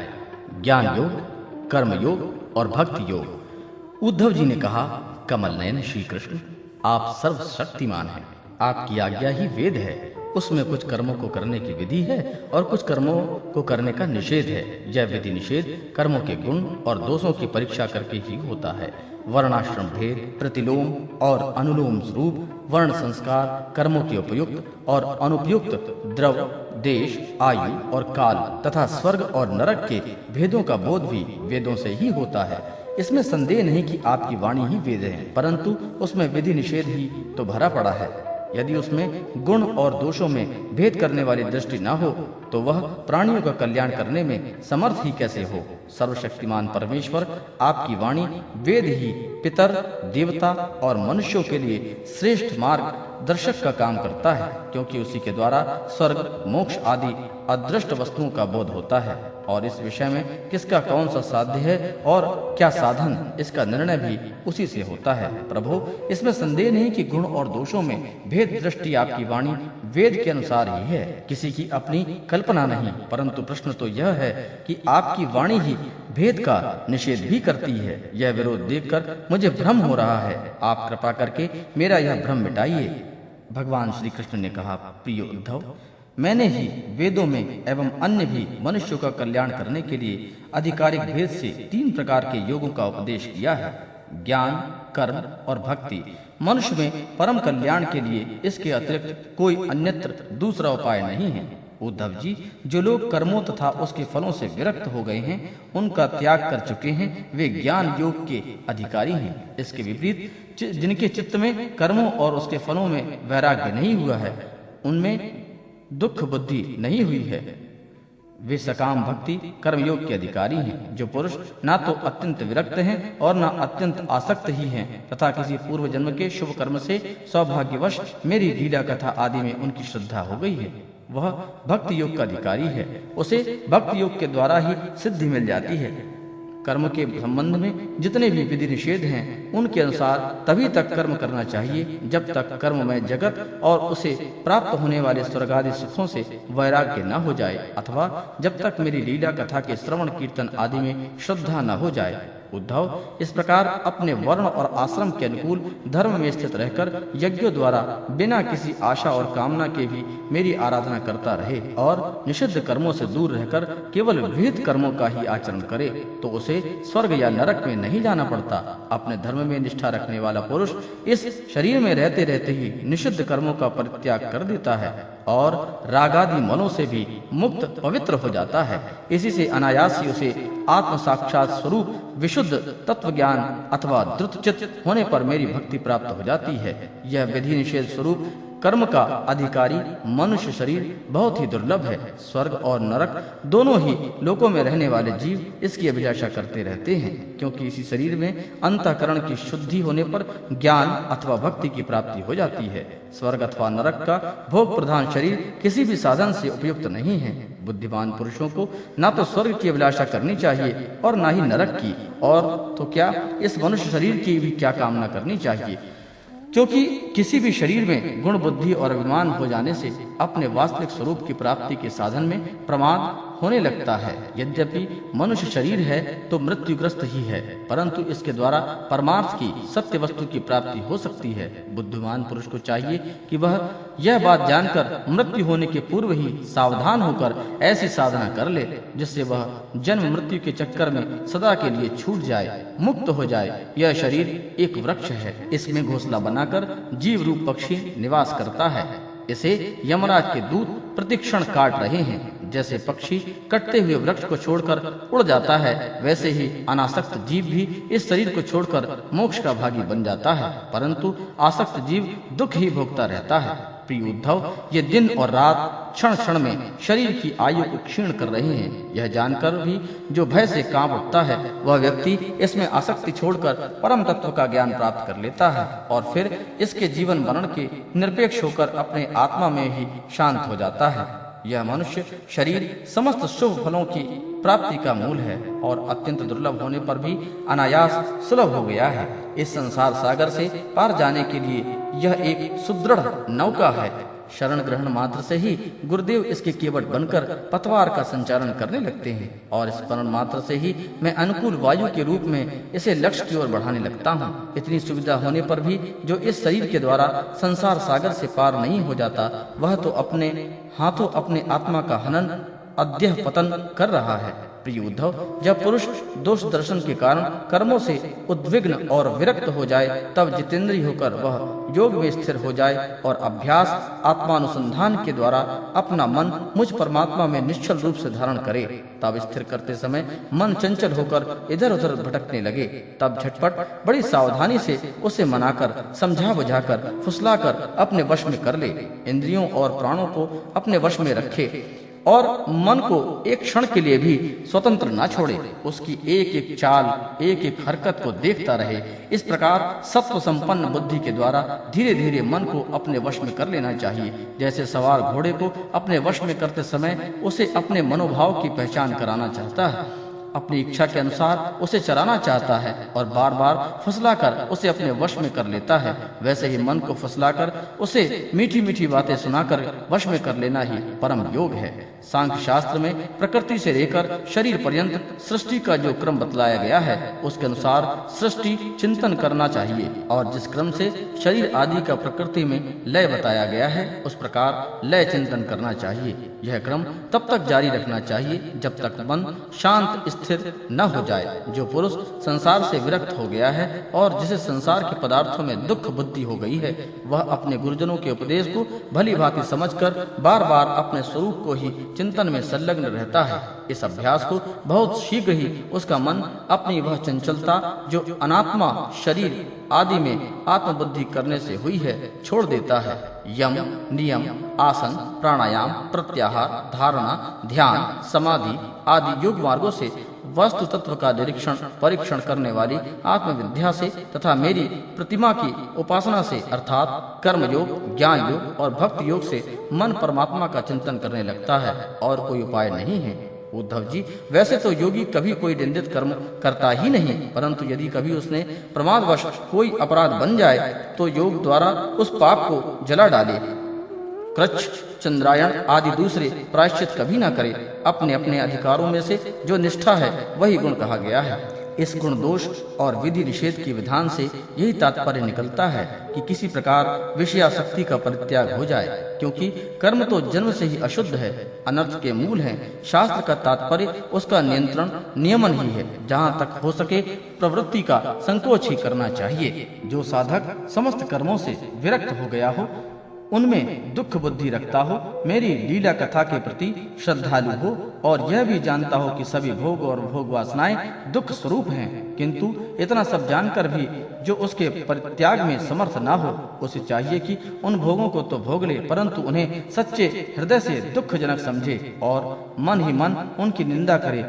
ज्ञान योग, कर्म योग और भक्ति योग। उद्धव जी ने कहा, कमल नयन श्री कृष्ण, आप सर्वशक्तिमान हैं। आपकी आज्ञा ही वेद है। उसमें कुछ कर्मों को करने की विधि है और कुछ कर्मों को करने का निषेध है। यह विधि निषेध कर्मों के गुण और दोषों की परीक्षा करके ही होता है। वर्णाश्रम भेद, प्रतिलोम और अनुलोम स्वरूप, वर्ण संस्कार, कर्मों के उपयुक्त और अनुपयुक्त, द्रव, देश, आयु और काल तथा स्वर्ग और नरक के भेदों का बोध भी वेदों से ही होता है। इसमें संदेह नहीं कि आपकी वाणी ही वेद है, परंतु उसमें विधि निषेध ही तो भरा पड़ा है। यदि उसमें गुण और दोषों में भेद करने वाली दृष्टि न हो तो वह प्राणियों का कल्याण करने में समर्थ ही कैसे हो। सर्वशक्तिमान परमेश्वर आपकी वाणी वेद ही पितर, देवता और मनुष्यों के लिए श्रेष्ठ मार्ग दर्शक का काम करता है, क्योंकि उसी के द्वारा स्वर्ग, मोक्ष आदि अदृष्ट वस्तुओं का बोध होता है। और इस विषय में किसका कौन सा साध्य है और क्या साधन, इसका निर्णय भी उसी से होता है। प्रभु, इसमें संदेह नहीं कि गुण और दोषों में भेद दृष्टि आपकी वाणी वेद के अनुसार ही है, किसी की अपनी कल्पना नहीं। परंतु प्रश्न तो यह है कि आपकी वाणी ही भेद का निषेध भी करती है। यह विरोध देखकर मुझे भ्रम हो रहा है। आप कृपा करके मेरा यह भ्रम मिटाइए। भगवान श्री कृष्ण ने कहा, प्रिय उद्धव, मैंने ही वेदों में एवं अन्य भी मनुष्यों का कल्याण करने के लिए आधिकारिक भेद से 3 प्रकार के योगों का उपदेश किया है, ज्ञान, कर्म और भक्ति। मनुष्य में परम कल्याण के लिए इसके अतिरिक्त कोई अन्यत्र दूसरा उपाय नहीं है। उद्धव जी, जो लोग कर्मों तथा उसके फलों से विरक्त हो गए हैं, उनका त्याग कर चुके हैं, वे ज्ञान योग के अधिकारी हैं। इसके विपरीत जिनके चित्त में कर्मों और उसके फलों में वैराग्य नहीं हुआ है, उनमें दुख बुद्धि नहीं हुई है, वे सकाम भक्ति कर्मयोग के अधिकारी हैं। जो पुरुष ना तो अत्यंत विरक्त हैं और ना अत्यंत आसक्त ही हैं तथा किसी पूर्व जन्म के शुभ कर्म से सौभाग्यवश मेरी लीला कथा आदि में उनकी श्रद्धा हो गई है, वह भक्ति योग का अधिकारी है। उसे भक्ति योग के द्वारा ही सिद्धि मिल जाती है। कर्म के संबंध में जितने भी विधि निषेध हैं, उनके अनुसार तभी तक कर्म करना चाहिए जब तक कर्म में जगत और उसे प्राप्त होने वाले स्वर्ग आदि सुखों से वैराग्य न हो जाए, अथवा जब तक मेरी लीला कथा के श्रवण कीर्तन आदि में श्रद्धा न हो जाए। उद्धव, इस प्रकार अपने वर्ण और आश्रम के अनुकूल धर्म में स्थित रहकर यज्ञों द्वारा बिना किसी आशा और कामना के भी मेरी आराधना करता रहे और निषिद्ध कर्मों से दूर रहकर केवल विहित कर्मों का ही आचरण करे तो उसे स्वर्ग या नरक में नहीं जाना पड़ता। अपने धर्म में निष्ठा रखने वाला पुरुष इस शरीर में रहते रहते ही निषिद्ध कर्मों का परित्याग कर देता है और रागादि मनों से भी मुक्त पवित्र हो जाता है। इसी से अनायास ही उसे आत्म साक्षात स्वरूप विशुद्ध तत्व ज्ञान अथवा द्रुतचित्त होने पर मेरी भक्ति प्राप्त हो जाती है। यह विधि निषेध स्वरूप कर्म का अधिकारी मनुष्य शरीर बहुत ही दुर्लभ है। स्वर्ग और नरक दोनों ही लोकों में रहने वाले जीव इसकी अभिलाषा करते रहते हैं, क्योंकि इसी शरीर में अंतःकरण की शुद्धि होने पर ज्ञान अथवा भक्ति की प्राप्ति हो जाती है। स्वर्ग अथवा नरक का भोग प्रधान शरीर किसी भी साधन से उपयुक्त नहीं है। बुद्धिमान पुरुषों को ना तो स्वर्ग की अभिलाषा करनी चाहिए और ना ही नरक की, और तो क्या इस मनुष्य शरीर की भी क्या कामना करनी चाहिए, क्योंकि किसी भी शरीर में गुण बुद्धि और अभिमान हो जाने से अपने वास्तविक स्वरूप की प्राप्ति के साधन में प्रमाद होने लगता है। यद्यपि मनुष्य शरीर है तो मृत्युग्रस्त ही है, परंतु इसके द्वारा परमार्थ की सत्य वस्तु की प्राप्ति हो सकती है। बुद्धिमान पुरुष को चाहिए कि वह यह बात जानकर मृत्यु होने के पूर्व ही सावधान होकर ऐसी साधना कर ले जिससे वह जन्म मृत्यु के चक्कर में सदा के लिए छूट जाए, मुक्त हो जाए। यह शरीर एक वृक्ष है, इसमें घोंसला बनाकर जीव रूप पक्षी निवास करता है। इसे यमराज के दूत प्रतिक्षण काट रहे हैं। जैसे पक्षी कटते हुए वृक्ष को छोड़कर उड़ जाता है, वैसे ही अनासक्त जीव भी इस शरीर को छोड़कर मोक्ष का भागी बन जाता है, परंतु आसक्त जीव दुख ही भोगता रहता है। प्रिय उद्धव, ये दिन और रात क्षण क्षण में शरीर की आयु को क्षीण कर रहे हैं। यह जानकर भी जो भय से कांप उठता है, वह व्यक्ति इसमें आसक्ति छोड़कर परम तत्व का ज्ञान प्राप्त कर लेता है और फिर इसके जीवन मरण के निरपेक्ष होकर अपने आत्मा में ही शांत हो जाता है। यह मनुष्य शरीर समस्त शुभ फलों की प्राप्ति का मूल है और अत्यंत दुर्लभ होने पर भी अनायास सुलभ हो गया है। इस संसार सागर से पार जाने के लिए यह एक सुदृढ़ नौका है। शरण ग्रहण मात्र से ही गुरुदेव इसके केवट बनकर पतवार का संचालन करने लगते हैं और स्मरण मात्र से ही मैं अनुकूल वायु के रूप में इसे लक्ष्य की ओर बढ़ाने लगता हूँ। इतनी सुविधा होने पर भी जो इस शरीर के द्वारा संसार सागर से पार नहीं हो जाता, वह तो अपने हाथों अपने आत्मा का हनन अद्यह पतन कर रहा है। प्रिय उद्धव, जब पुरुष दोष दर्शन के कारण कर्मों से उद्विग्न और विरक्त हो जाए, तब जितेंद्रिय होकर वह योग में स्थिर हो जाए और अभ्यास आत्मानुसंधान के द्वारा अपना मन मुझ परमात्मा में निश्चल रूप से धारण करे। तब स्थिर करते समय मन चंचल होकर इधर उधर भटकने लगे, तब झटपट बड़ी सावधानी से उसे मनाकर, समझा बुझाकर, फुसलाकर अपने वश में कर ले। इंद्रियों और प्राणों को अपने वश में रखे और मन को एक क्षण के लिए भी स्वतंत्र न छोड़े। उसकी एक एक चाल, एक एक हरकत को देखता रहे। इस प्रकार सत्व संपन्न बुद्धि के द्वारा धीरे धीरे मन को अपने वश में कर लेना चाहिए। जैसे सवार घोड़े को अपने वश में करते समय उसे अपने मनोभाव की पहचान कराना चाहता है, अपनी इच्छा के अनुसार उसे चराना चाहता है और बार बार फुसलाकर उसे अपने वश में कर लेता है, वैसे ही मन को फुसलाकर उसे मीठी मीठी बातें सुनाकर वश में कर लेना ही परम योग है। सांख्य शास्त्र में प्रकृति से लेकर शरीर पर्यंत सृष्टि का जो क्रम बतलाया गया है, उसके अनुसार सृष्टि चिंतन करना चाहिए और जिस क्रम से शरीर आदि का प्रकृति में लय बताया गया है, उस प्रकार लय चिंतन करना चाहिए। यह क्रम तब तक जारी रखना चाहिए जब तक मन शांत स्थिर न हो जाए। जो पुरुष संसार से विरक्त हो गया है और जिसे संसार के पदार्थों में दुख बुद्धि हो गई है, वह अपने गुरुजनों के उपदेश को भली भांति समझकर बार बार अपने स्वरूप को ही चिंतन में संलग्न रहता है। इस अभ्यास को बहुत शीघ्र ही उसका मन अपनी वह चंचलता जो अनात्मा शरीर आदि में आत्मबुद्धि करने से हुई है, छोड़ देता है। यम, नियम, आसन, प्राणायाम, प्रत्याहार, धारणा, ध्यान, समाधि आदि योग मार्गों से वस्तु तत्व का निरीक्षण परीक्षण करने वाली आत्मविद्या से तथा मेरी प्रतिमा की उपासना से अर्थात कर्म योग, ज्ञान योग और भक्ति योग से मन परमात्मा का चिंतन करने लगता है और कोई उपाय नहीं है। उद्धव जी, वैसे तो योगी कभी कोई निंदित कर्म करता ही नहीं, परंतु यदि कभी उसने प्रमादवश कोई अपराध बन जाए तो योग द्वारा उस पाप को जला डाले। कृच्छ, चंद्रायण आदि दूसरे प्रायश्चित कभी न करे। अपने अपने अधिकारों में से जो निष्ठा है वही गुण कहा गया है। इस गुण दोष और विधि निषेध के विधान से यही तात्पर्य निकलता है कि किसी प्रकार विषयासक्ति का परित्याग हो जाए, क्योंकि कर्म तो जन्म से ही अशुद्ध है, अनर्थ के मूल है। शास्त्र का तात्पर्य उसका नियंत्रण नियमन ही है। जहाँ तक हो सके प्रवृत्ति का संकोच ही करना चाहिए। जो साधक समस्त कर्मों से विरक्त हो गया हो, उनमें दुख बुद्धि रखता हो, मेरी लीला कथा के प्रति श्रद्धालु हो और यह भी जानता हो कि सभी भोग और भोग वासनाएं दुख स्वरूप हैं, किंतु इतना सब जानकर भी जो उसके परित्याग में समर्थ ना हो, उसे चाहिए कि उन भोगों को तो भोग ले, परंतु उन्हें सच्चे हृदय से दुखजनक समझे और मन ही मन उनकी निंदा करे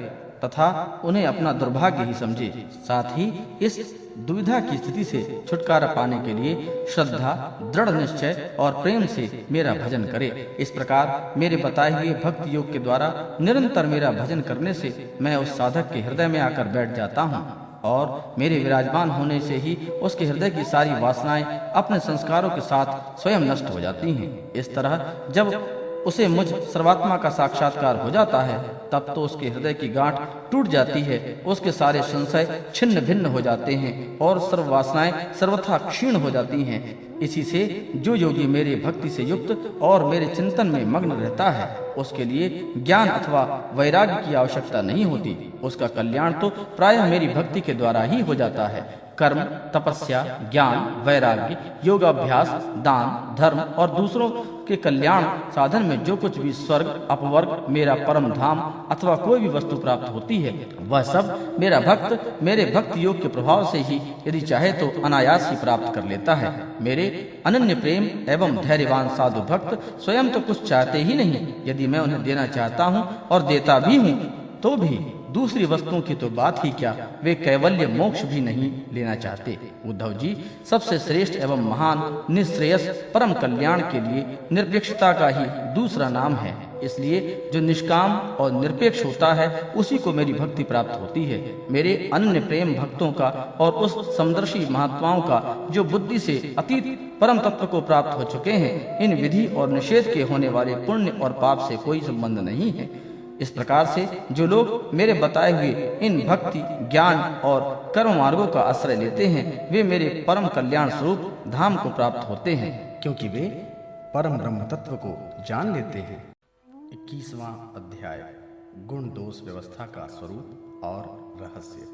तथा उन्हें अपना दुर्भाग्य ही समझे। साथ ही इस दुविधा की स्थिति से छुटकारा पाने के लिए श्रद्धा, दृढ़ निश्चय और प्रेम से मेरा भजन करे। इस प्रकार मेरे बताए हुए भक्ति योग के द्वारा निरंतर मेरा भजन करने से मैं उस साधक के हृदय में आकर बैठ जाता हूँ और मेरे विराजमान होने से ही उसके हृदय की सारी वासनाएं अपने संस्कारों के साथ स्वयं नष्ट हो जाती हैं। इस तरह जब उसे मुझ सर्वात्मा का साक्षात्कार हो जाता है, तब तो उसके हृदय की गांठ टूट जाती है, उसके सारे संशय छिन्न भिन्न हो जाते हैं और सर्व वासनाएं सर्वथा क्षीण हो जाती हैं। इसी से जो योगी मेरे भक्ति से युक्त और मेरे चिंतन में मग्न रहता है, उसके लिए ज्ञान अथवा वैराग्य की आवश्यकता नहीं होती। उसका कल्याण तो प्रायः मेरी भक्ति के द्वारा ही हो जाता है। कर्म, तपस्या, ज्ञान, वैराग्य, योगाभ्यास, दान, धर्म और दूसरों के कल्याण साधन में जो कुछ भी स्वर्ग, अपवर्ग, मेरा परम धाम अथवा कोई भी वस्तु प्राप्त होती है, वह सब मेरा भक्त मेरे भक्ति योग के प्रभाव से ही यदि चाहे तो अनायास ही प्राप्त कर लेता है। मेरे अनन्य प्रेम एवं धैर्यवान साधु भक्त स्वयं तो कुछ चाहते ही नहीं। यदि मैं उन्हें देना चाहता हूँ और देता भी हूँ, तो भी दूसरी वस्तुओं की तो बात ही क्या, वे कैवल्य मोक्ष भी नहीं लेना चाहते। उद्धव जी, सबसे श्रेष्ठ एवं महान निश्रेयस परम कल्याण के लिए निरपेक्षता का ही दूसरा नाम है। इसलिए जो निष्काम और निरपेक्ष होता है उसी को मेरी भक्ति प्राप्त होती है। मेरे अनन्य प्रेम भक्तों का और उस समदर्शी महात्माओं का जो बुद्धि से अतीत परम तत्व को प्राप्त हो चुके हैं, इन विधि और निषेध के होने वाले पुण्य और पाप से कोई संबंध नहीं है। इस प्रकार से जो लोग मेरे बताए हुए इन भक्ति, ज्ञान और कर्म मार्गों का आश्रय लेते हैं, वे मेरे परम कल्याण स्वरूप धाम को प्राप्त होते हैं, क्योंकि वे परम ब्रह्म तत्व को जान लेते हैं। 21वां अध्याय, गुण दोष व्यवस्था का स्वरूप और रहस्य।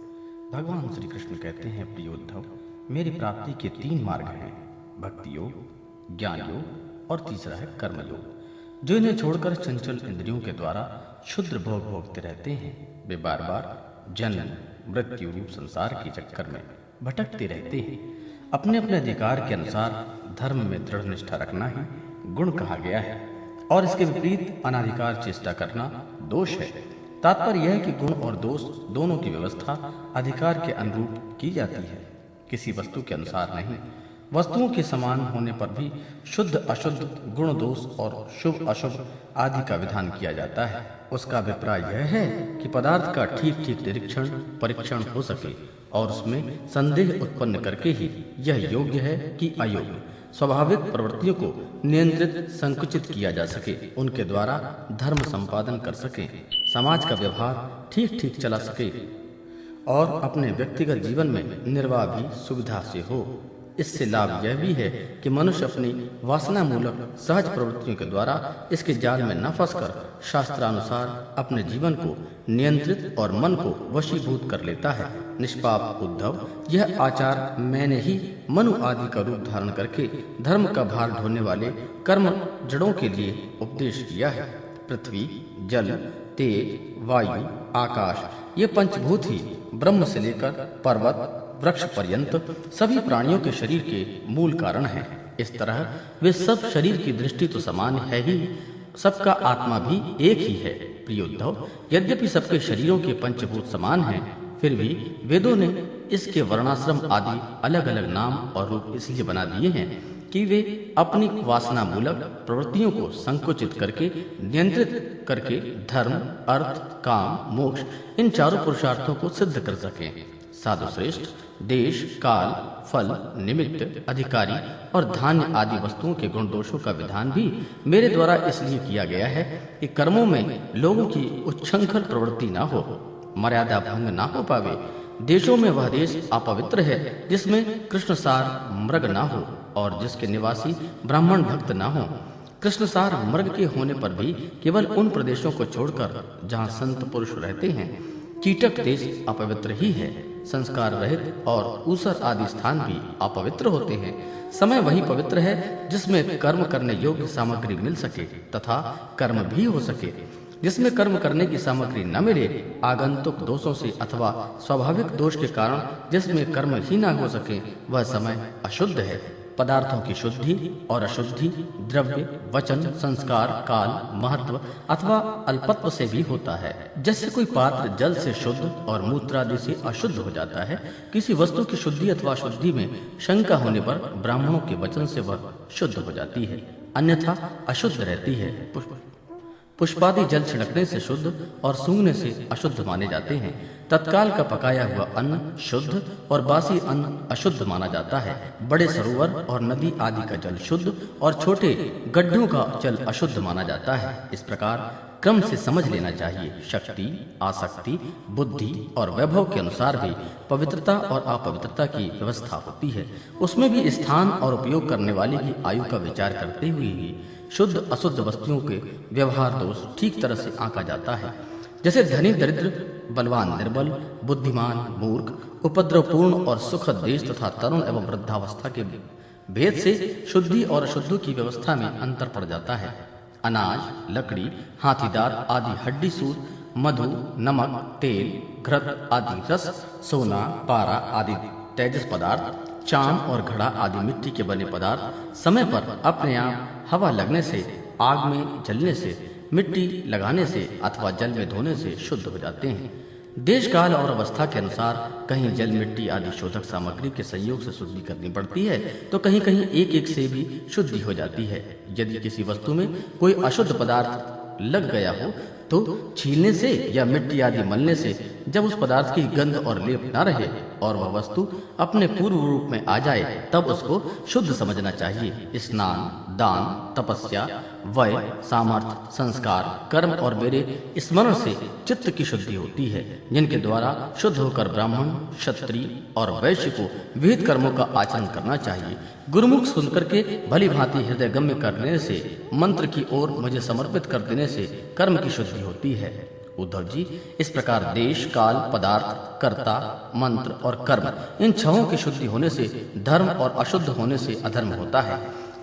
भगवान श्री कृष्ण कहते हैं, प्रिय उद्धव, मेरी प्राप्ति के 3 मार्ग हैं, भक्ति योग, ज्ञान योग और तीसरा है कर्म योग। जो इन्हें छोड़कर चंचल इंद्रियों के द्वारा क्षुद्र भोग भोगते रहते हैं, वे बार बार जन्म मृत्यु रूप संसार के चक्कर में भटकते रहते हैं। अपने अपने अधिकार के अनुसार धर्म में दृढ़ निष्ठा रखना ही गुण कहा गया है और इसके विपरीत अनाधिकार चेष्टा करना दोष है। तात्पर्य यह है कि गुण और दोष दोनों की व्यवस्था अधिकार के अनुरूप की जाती है, किसी वस्तु के अनुसार नहीं। वस्तुओं के समान होने पर भी शुद्ध अशुद्ध, गुण दोष और शुभ अशुभ आदि का विधान किया जाता है। उसका अभिप्राय यह है कि पदार्थ का ठीक ठीक निरीक्षण परीक्षण हो सके और उसमें संदेह उत्पन्न करके ही यह योग्य है कि अयोग्य, स्वाभाविक प्रवृत्तियों को नियंत्रित संकुचित किया जा सके, उनके द्वारा धर्म संपादन कर सके, समाज का व्यवहार ठीक ठीक चला सके और अपने व्यक्तिगत जीवन में निर्वाह भी सुविधा से हो। इससे लाभ यह भी है कि मनुष्य अपनी वासना मूलक सहज प्रवृत्तियों के द्वारा इसके जाल में न फंसकर शास्त्रानुसार अपने जीवन को नियंत्रित और मन को वशीभूत कर लेता है। निष्पाप उद्धव, यह आचार मैंने ही मनु आदि का रूप धारण करके धर्म का भार ढोने वाले कर्म जड़ों के लिए उपदेश किया है। पृथ्वी, जल, तेज, वायु, आकाश, ये पंचभूत ही ब्रह्म से लेकर पर्वत वृक्ष पर्यंत सभी प्राणियों के शरीर के मूल कारण हैं। इस तरह वे सब शरीर की दृष्टि तो समान है ही, सबका आत्मा भी एक ही है। प्रिय उद्धव, यद्यपि सबके शरीरों के पंचभूत समान हैं, फिर भी वेदों ने इसके वर्णाश्रम आदि अलग अलग नाम और रूप इसलिए बना दिए हैं कि वे अपनी वासना मूलक प्रवृत्तियों को संकुचित करके नियंत्रित करके धर्म, अर्थ, काम, मोक्ष इन चारों पुरुषार्थों को सिद्ध कर सकें। साधु श्रेष्ठ, देश, काल, फल, निमित्त, अधिकारी और धान्य आदि वस्तुओं के गुण दोषों का विधान भी मेरे द्वारा इसलिए किया गया है कि कर्मों में लोगों की उच्छृंखल प्रवृत्ति न हो, मर्यादा भंग न हो पावे। देशों में वह देश अपवित्र है जिसमें कृष्णसार मृग न हो और जिसके निवासी ब्राह्मण भक्त न हो। कृष्णसार मृग के होने पर भी केवल उन प्रदेशों को छोड़कर जहाँ संत पुरुष रहते हैं। कीटक देश अपवित्र ही है। संस्कार रहित और ऊसर आदि स्थान भी अपवित्र होते हैं। समय वही पवित्र है जिसमें कर्म करने योग्य सामग्री मिल सके तथा कर्म भी हो सके। जिसमें कर्म करने की सामग्री न मिले, आगंतुक दोषों से अथवा स्वाभाविक दोष के कारण जिसमें कर्म ही न हो सके, वह समय अशुद्ध है। पदार्थों की शुद्धि और अशुद्धि द्रव्य, वचन, संस्कार, काल, महत्व अथवा अल्पत्व से भी होता है। जैसे कोई पात्र जल से शुद्ध और मूत्रादि से अशुद्ध हो जाता है, किसी वस्तु की शुद्धि अथवा अशुद्धि में शंका होने पर ब्राह्मणों के वचन से वह शुद्ध हो जाती है, अन्यथा अशुद्ध रहती है। पुष्पादि जल छिड़कने से शुद्ध और सूंघने से अशुद्ध माने जाते हैं। तत्काल का पकाया हुआ अन्न शुद्ध और बासी अन्न अशुद्ध माना जाता है। बड़े सरोवर और नदी आदि का जल शुद्ध और छोटे गड्ढों का जल अशुद्ध माना जाता है। इस प्रकार क्रम से समझ लेना चाहिए। शक्ति, आसक्ति, बुद्धि और वैभव के अनुसार भी पवित्रता और अपवित्रता की व्यवस्था होती है। उसमें भी स्थान और उपयोग करने वाले की आयु का विचार करते हुए ही शुद्ध अशुद्ध वस्तुओं के व्यवहार दोष ठीक तरह से आंका जाता है। जैसे धनी दरिद्र, बलवान निर्बल, बुद्धिमान मूर्ख, उपद्रवपूर्ण और सुखद देश तथा तरुण एवं वृद्धावस्था के भेद से शुद्धि और अशुद्धि की व्यवस्था में अंतर पड़ जाता है। अनाज, लकड़ी, हाथीदार आदि हड्डी सूत, मधु, नमक, तेल, घृत आदि रस, सोना, पारा आदि तेजस पदार्थ, चाम और घड़ा आदि मिट्टी के बने पदार्थ समय पर अपने आप हवा लगने से, आग में जलने से, मिट्टी लगाने से अथवा जल में धोने से शुद्ध हो जाते हैं। देश काल और अवस्था के अनुसार कहीं जल, मिट्टी आदि शोधक सामग्री के संयोग से शुद्धि करनी पड़ती है, तो कहीं कहीं एक एक से भी शुद्धि हो जाती है। यदि किसी वस्तु में कोई अशुद्ध पदार्थ लग गया हो तो छीलने से या मिट्टी आदि मलने से जब उस पदार्थ की गंध और लेप न रहे और वह वस्तु अपने पूर्व रूप में आ जाए तब उसको शुद्ध समझना चाहिए। स्नान, दान, तपस्या, वय, सामर्थ्य, संस्कार, कर्म और मेरे स्मरण से चित्त की शुद्धि होती है, जिनके द्वारा शुद्ध होकर ब्राह्मण, क्षत्रिय और वैश्य को विहित कर्मों का आचरण करना चाहिए। गुरुमुख सुनकर के भली भांति हृदय गम्य करने से, मंत्र की ओर मुझे समर्पित कर देने से कर्म की शुद्धि होती है। उद्धव जी, इस प्रकार देश, काल, पदार्थ, कर्ता, मंत्र और कर्म, इन छहों की शुद्धि होने से धर्म और अशुद्ध होने से अधर्म होता है।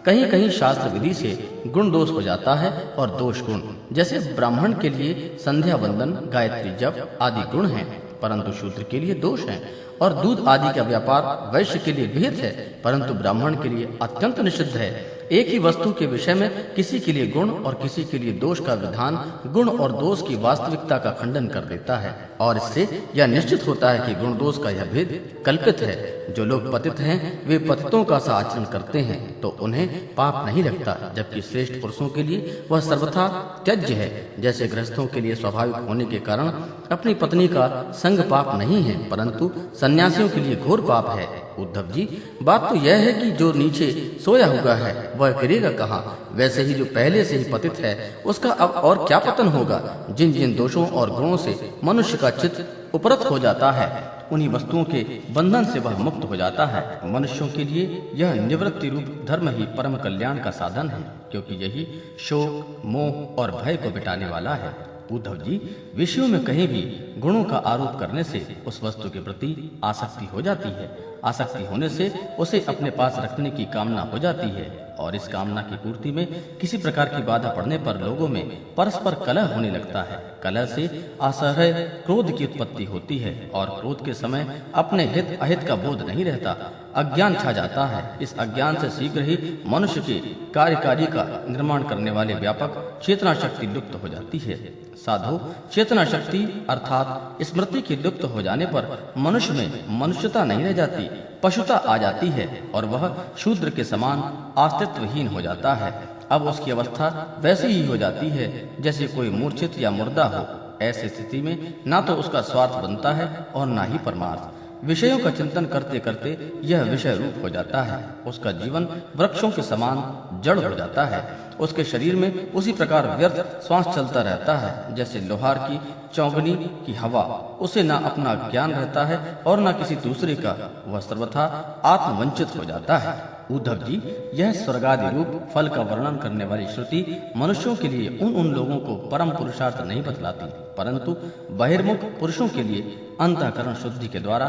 कहीं कहीं शास्त्र विधि से गुण दोष हो जाता है और दोष गुण, जैसे ब्राह्मण के लिए संध्या वंदन, गायत्री जप आदि गुण हैं, परंतु शूद्र के लिए दोष हैं। और दूध आदि का व्यापार वैश्य के लिए विहित है, परंतु ब्राह्मण के लिए अत्यंत निषिद्ध है। एक ही वस्तु के विषय में किसी के लिए गुण और किसी के लिए दोष का विधान गुण और दोष की वास्तविकता का खंडन कर देता है, और इससे यह निश्चित होता है कि गुण दोष का यह भेद कल्पित है। जो लोग पतित हैं वे पतितों का सा आचरण करते हैं तो उन्हें पाप नहीं लगता, जबकि श्रेष्ठ पुरुषों के लिए वह सर्वथा त्याज्य है। जैसे गृहस्थों के लिए स्वाभाविक होने के कारण अपनी पत्नी का संग पाप नहीं है, परंतु सन्यासियों के लिए घोर पाप है। उद्धव जी, बात तो यह है कि जो नीचे सोया हुआ है वह गिरेगा कहाँ? वैसे ही जो पहले से ही पतित है उसका अब और क्या पतन होगा? जिन जिन दोषों और गुणों से मनुष्य का चित्त उपरत हो जाता है उन्हीं वस्तुओं के बंधन से वह मुक्त हो जाता है। मनुष्यों के लिए यह निवृत्ति रूप धर्म ही परम कल्याण का साधन है, क्योंकि यही शोक, मोह और भय को मिटाने वाला है। उद्धव जी, विषयों में कहीं भी गुणों का आरोप करने से उस वस्तु के प्रति आसक्ति हो जाती है। आसक्ति होने से उसे अपने पास रखने की कामना हो जाती है, और इस कामना की पूर्ति में किसी प्रकार की बाधा पड़ने पर लोगों में परस्पर कलह होने लगता है। कलह से असह्य क्रोध की उत्पत्ति होती है, और क्रोध के समय अपने हित अहित का बोध नहीं रहता, अज्ञान छा जाता है। इस अज्ञान से शीघ्र ही मनुष्य के कार्यकारी का निर्माण करने वाले व्यापक चेतना शक्ति लुप्त हो जाती है। साधु, चेतना शक्ति अर्थात स्मृति की लुप्त हो जाने पर मनुष्य में मनुष्यता नहीं रह जाती, पशुता आ जाती है, और वह शूद्र के समान अस्तित्वहीन हो जाता है। अब उसकी अवस्था वैसी ही हो जाती है जैसे कोई मूर्छित या मुर्दा हो। ऐसी स्थिति में ना तो उसका स्वार्थ बनता है और ना ही परमार्थ। विषयों का चिंतन करते करते यह विषय रूप हो जाता है। उसका जीवन वृक्षों के समान जड़ हो जाता है। उसके शरीर में उसी प्रकार व्यर्थ श्वास चलता रहता है जैसे लोहार की चौगनी की हवा। उसे ना अपना ज्ञान रहता है और ना किसी दूसरे का, वह सर्वथा आत्मवंचित हो जाता है। उद्धव जी, यह स्वर्गादि रूप फल का वर्णन करने वाली श्रुति मनुष्यों के लिए उन लोगों को परम पुरुषार्थ नहीं बतलाती, परंतु बहिर्मुख पुरुषों के लिए अंतःकरण शुद्धि के द्वारा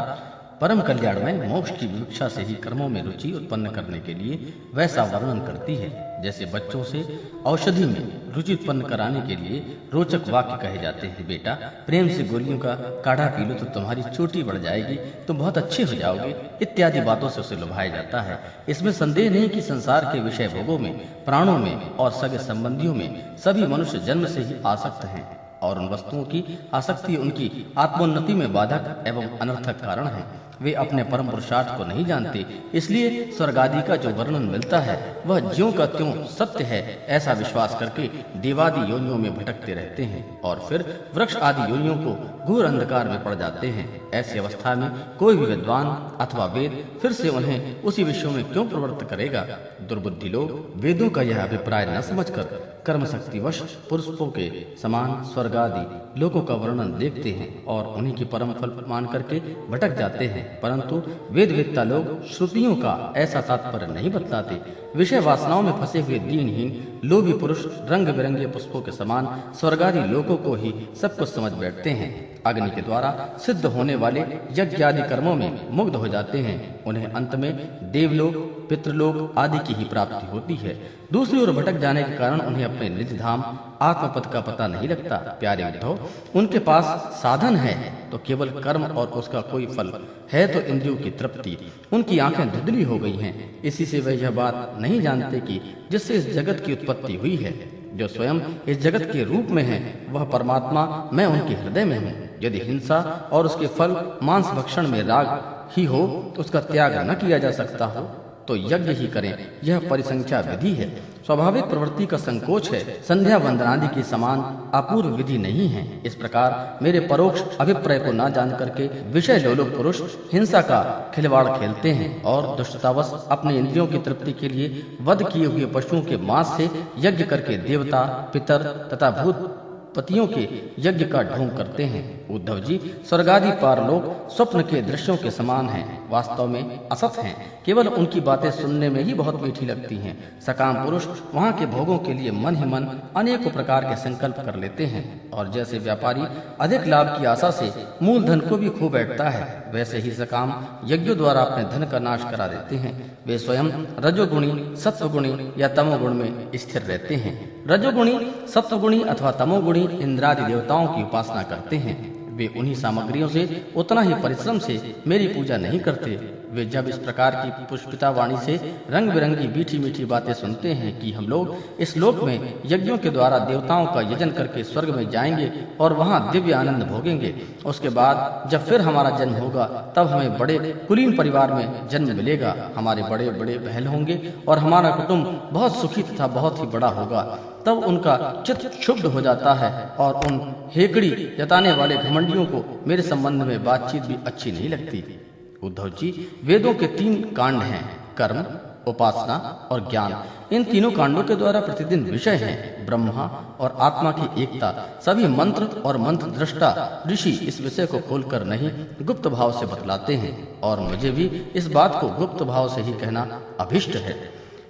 परम कल्याण में मोक्ष की विवक्षा से ही कर्मों में रुचि उत्पन्न करने के लिए वैसा वर्णन करती है। जैसे बच्चों से औषधि में रुचि उत्पन्न कराने के लिए रोचक वाक्य कहे जाते हैं, बेटा प्रेम से गोलियों का काढ़ा पी लो तो तुम्हारी चोटी बढ़ जाएगी, तुम बहुत अच्छे हो जाओगे, इत्यादि बातों से उसे लुभाया जाता है। इसमें संदेह नहीं कि संसार के विषय भोगों में, प्राणों में और सगे संबंधियों में सभी मनुष्य जन्म से ही आसक्त हैं, और उन वस्तुओं की आसक्ति उनकी आत्मोन्नति में बाधक एवं अनर्थक कारण है। वे अपने परम पुरुषार्थ को नहीं जानते, इसलिए स्वर्ग आदि का जो वर्णन मिलता है वह ज्यों का त्यों सत्य है ऐसा विश्वास करके देवादि योनियों में भटकते रहते हैं, और फिर वृक्ष आदि योनियों को घोर अंधकार में पड़ जाते हैं। ऐसी अवस्था में कोई भी विद्वान अथवा वेद फिर से उन्हें उसी विषयों में क्यों प्रवृत्त करेगा? दुर्बुद्धि लोग वेदों का यह अभिप्राय न समझकर कर्म शक्तिवश पुरुषों के समान स्वर्ग आदि लोकों का वर्णन देखते हैं और उन्हीं की परम फल मान करके भटक जाते हैं। परंतु वेदवेत्ता लोग श्रुतियों का ऐसा तात्पर्य नहीं बतलाते। विषय वासनाओं में फंसे हुए दीनहीन लोभी पुरुष रंग बिरंगे पुष्पों के समान स्वर्गादि लोकों को ही सब कुछ समझ बैठते हैं। अग्नि के द्वारा सिद्ध होने वाले यज्ञ आदि कर्मों में मुग्ध हो जाते हैं। उन्हें अंत में देवलोक, पितृलोक आदि की ही प्राप्ति होती है। दूसरी ओर भटक जाने के कारण उन्हें अपने निज धाम आत्मपद का पता नहीं लगता। प्यारे उद्धव, उनके पास साधन है तो केवल कर्म और उसका कोई फल है तो इंद्रियों की तृप्ति। उनकी आंखें धुंधली हो गई हैं, इसी से वे यह बात नहीं जानते कि जिससे इस जगत की उत्पत्ति हुई है, जो स्वयं इस जगत के रूप में है, वह परमात्मा मैं उनके हृदय में हूँ। यदि हिंसा और उसके फल मांस भक्षण में राग ही हो तो उसका त्याग न किया जा सकता हो। तो यज्ञ ही करें, यह परिसंख्या विधि है। स्वाभाविक प्रवृत्ति का संकोच है, संध्या वंदनादि के समान अपूर्व विधि नहीं है। इस प्रकार मेरे परोक्ष अभिप्राय को न जान करके विषय लोलुप पुरुष हिंसा का खिलवाड़ खेलते हैं और दुष्टतावश अपने इंद्रियों की तृप्ति के लिए वध किए हुए पशुओं के मांस से यज्ञ करके देवता, पितर तथा भूत पतियों के यज्ञ का ढोंग करते हैं। उद्धव जी, स्वर्गादि पारलोक स्वप्न के दृश्यों के समान हैं, वास्तव में असत हैं। केवल उनकी बातें सुनने में ही बहुत मीठी लगती हैं। सकाम पुरुष वहाँ के भोगों के लिए मन ही मन अनेकों प्रकार के संकल्प कर लेते हैं और जैसे व्यापारी अधिक लाभ की आशा से मूलधन को भी खो बैठता है, वैसे ही सकाम यज्ञों द्वारा अपने धन का नाश करा देते हैं। वे स्वयं रजोगुणी, सत्वगुणी या तमोगुण में स्थिर रहते हैं। रजोगुणी, सत्वगुणी अथवा तमोगुणी इंद्रादि देवताओं की उपासना करते हैं। वे उन्हीं सामग्रियों से उतना ही परिश्रम से मेरी पूजा नहीं करते। वे जब इस प्रकार की पुष्पिता वाणी से रंग बिरंगी मीठी मीठी बातें सुनते हैं कि हम लोग इस लोक में यज्ञों के द्वारा देवताओं का यजन करके स्वर्ग में जाएंगे और वहां दिव्य आनंद भोगेंगे, उसके बाद जब फिर हमारा जन्म होगा तब हमें बड़े कुलीन परिवार में जन्म मिलेगा, हमारे बड़े बड़े महल होंगे और हमारा कुटुंब बहुत सुखी तथा बहुत ही बड़ा होगा, तब उनका चित्त क्षुब्ध हो जाता है और उन हेकड़ी जताने वाले घमंडियों को मेरे संबंध में बातचीत भी अच्छी नहीं लगती। उद्धव जी, वेदों के 3 कांड हैं, कर्म, उपासना और ज्ञान। इन तीनों कांडों के द्वारा प्रतिदिन विषय हैं ब्रह्मा और आत्मा की एकता। सभी मंत्र और मंत्र दृष्टा ऋषि इस विषय को खोलकर नहीं गुप्त भाव से बतलाते हैं और मुझे भी इस बात को गुप्त भाव से ही कहना अभिष्ट है।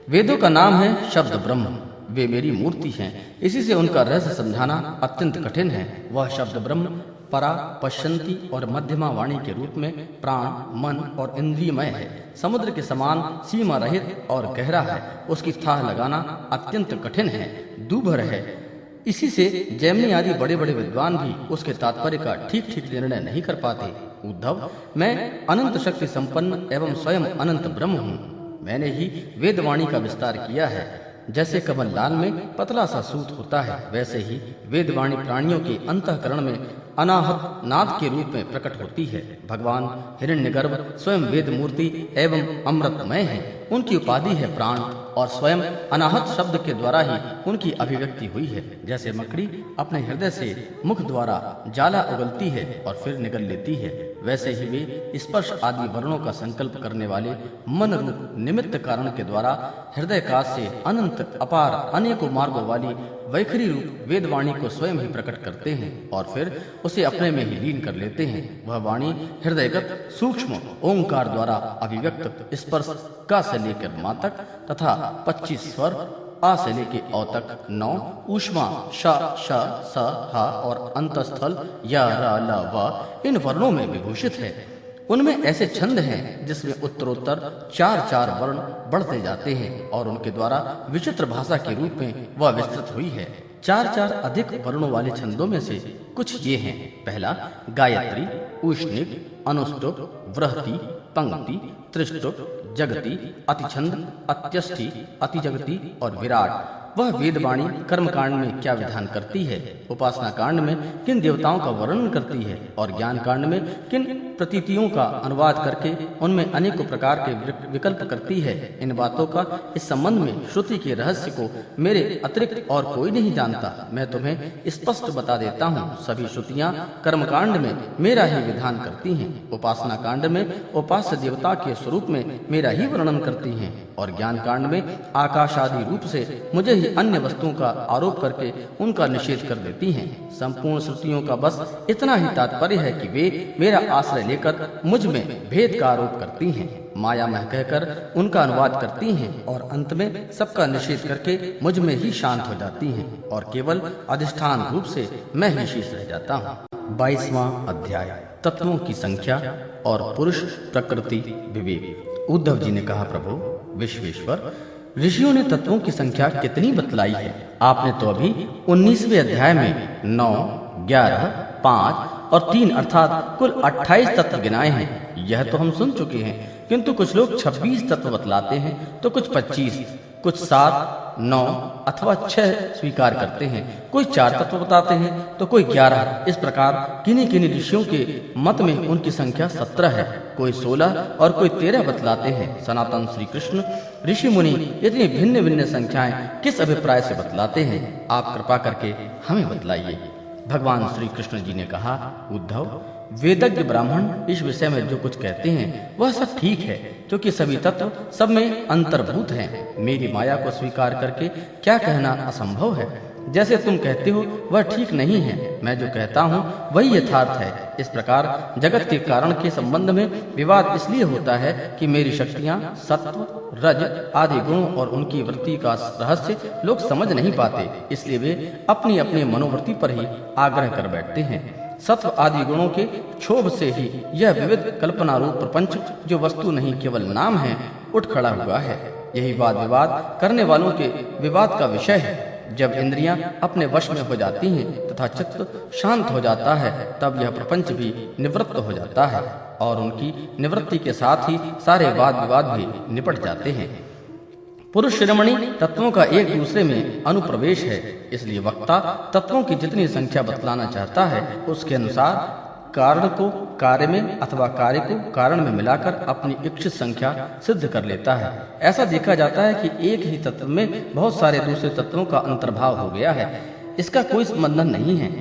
वेदों का नाम है शब्द ब्रह्म, वे मेरी मूर्ति हैं, इसी से उनका रहस्य समझाना अत्यंत कठिन है। वह शब्द ब्रह्म परा, पश्यंती और मध्यमा वाणी के रूप में प्राण, मन और इंद्रियमय है। समुद्र के समान सीमा रहित और गहरा है, उसकी थाह लगाना अत्यंत कठिन है, दूभर है। इसी से जैमिनी आदि बड़े बड़े विद्वान भी उसके तात्पर्य का ठीक ठीक निर्णय नहीं कर पाते। उद्धव, मैं अनंत शक्ति संपन्न एवं स्वयं अनंत ब्रह्म हूँ। मैंने ही वेदवाणी का विस्तार किया है। जैसे कमल लाल में पतला सा सूत होता है, वैसे ही वेदवाणी प्राणियों के अंतःकरण में अनाहत नाद के रूप में प्रकट होती है। भगवान हिरण्यगर्भ स्वयं वेद मूर्ति एवं अमृतमय है। उनकी उपाधि है प्राण और स्वयं अनाहत शब्द के द्वारा ही उनकी अभिव्यक्ति हुई है। जैसे मकड़ी अपने हृदय से मुख द्वारा जाला उगलती है और फिर निगल लेती है, वैसे ही वे स्पर्श आदि वर्णों का संकल्प करने वाले मन रूप निमित्त कारण के द्वारा हृदय काश से अनंत अपार अनेकों मार्गों वाली वैखरी रूप वेदवाणी को स्वयं ही प्रकट करते हैं और फिर उसे अपने में ही लीन कर लेते हैं। वह वाणी हृदयगत सूक्ष्म ओंकार द्वारा अभिव्यक्त स्पर्श का से लेकर मा तक तथा 25 स्वर आ से लेके औ तक 9 ऊष्मा श श स ह और अंतस्थल य र ल व इन वर्णों में विभूषित है। उनमें ऐसे छंद हैं जिसमें उत्तरोत्तर 4-4 वर्ण बढ़ते जाते हैं और उनके द्वारा विचित्र भाषा के रूप में वह विस्तृत हुई है। 4-4 अधिक वर्णों वाले छंदों में से कुछ ये हैं। पहला गायत्री, उष्णिक, अनुष्टुप, वृहति, पंक्ति, त्रिष्टुप, जगति, अतिछंद, अत्यष्टि, अतिजगति और विराट। वह वेदवाणी कर्मकांड में क्या विधान करती है, उपासना कांड में किन देवताओं का वर्णन करती है और ज्ञान कांड में किन प्रतीतियों का अनुवाद करके उनमें अनेकों प्रकार के विकल्प करती है। इन बातों का इस संबंध में श्रुति के रहस्य को मेरे अतिरिक्त और कोई नहीं जानता। मैं तुम्हें स्पष्ट बता देता हूँ, सभी श्रुतियाँ कर्मकांड में मेरा ही विधान करती हैं, उपासना कांड में उपास्य देवता के स्वरूप में मेरा ही वर्णन करती हैं और ज्ञान कांड में आकाश आदि रूप से मुझे ही अन्य वस्तुओं का आरोप करके उनका निषेध कर देती हैं। संपूर्ण श्रुतियों का बस इतना ही तात्पर्य है कि वे मेरा आश्रय लेकर मुझ में भेद का आरोप करती हैं, माया मह कहकर उनका अनुवाद करती हैं और अंत में सबका निषेध करके मुझ में ही शांत हो जाती हैं और केवल अधिष्ठान रूप से मैं ही शेष रह जाता हूँ। 22वां अध्याय, तत्वों की संख्या और पुरुष प्रकृति विवेक। उद्धव जी ने कहा, प्रभु विश्वेश्वर, ऋषियों ने तत्वों की संख्या कितनी बतलाई है? आपने तो अभी 19वें अध्याय में 9, 11, 5 और 3 अर्थात कुल 28 तत्व गिनाए हैं। यह तो हम सुन चुके हैं, किंतु कुछ लोग 26 तत्व बतलाते हैं तो कुछ 25, कुछ 7, 9 अथवा 6 स्वीकार करते हैं, कोई 4 तत्व बताते हैं तो कोई 11। इस प्रकार किन्हीं किन्हीं ऋषियों के मत में उनकी संख्या 17 है, कोई 16 और कोई 13 बतलाते हैं। सनातन श्री कृष्ण ऋषि मुनि इतनी भिन्न भिन्न संख्याएं किस अभिप्राय से बतलाते हैं? आप कृपा करके हमें बतलाइए। भगवान श्री कृष्ण जी ने कहा, उद्धव, वेदज्ञ ब्राह्मण इस विषय में जो कुछ कहते हैं वह सब ठीक है, क्योंकि सभी तत्व सब में अंतर्भूत हैं। मेरी माया को स्वीकार करके क्या कहना असंभव है। जैसे तुम कहते हो वह ठीक नहीं है, मैं जो कहता हूँ वही यथार्थ है। इस प्रकार जगत के कारण के संबंध में विवाद इसलिए होता है कि मेरी शक्तियाँ सत्व, रज आदि गुणों और उनकी वृत्ति का रहस्य लोग समझ नहीं पाते, इसलिए वे अपनी अपनी मनोवृत्ति पर ही आग्रह कर बैठते हैं। सत्व आदि गुणों के क्षोभ से ही यह विविध कल्पना रूप प्रपंच, जो वस्तु नहीं केवल नाम है, उठ खड़ा हुआ है। यही वाद विवाद करने वालों के विवाद का विषय है। जब इंद्रियां अपने वश में हो जाती हैं तथा चित्त शांत हो जाता है, तब यह प्रपंच भी निवृत्त हो जाता है और उनकी निवृत्ति के साथ ही सारे वाद विवाद भी निपट जाते हैं। पुरुष शिरोमणि तत्वों का एक दूसरे में अनुप्रवेश है, इसलिए वक्ता तत्वों की जितनी संख्या बतलाना चाहता है उसके अनुसार कारण को कार्य में अथवा कार्य को कारण में मिलाकर अपनी इच्छित संख्या सिद्ध कर लेता है। ऐसा देखा जाता है कि एक ही तत्व में बहुत सारे दूसरे तत्वों का अंतर्भाव हो गया है। इसका कोई संबंधन नहीं है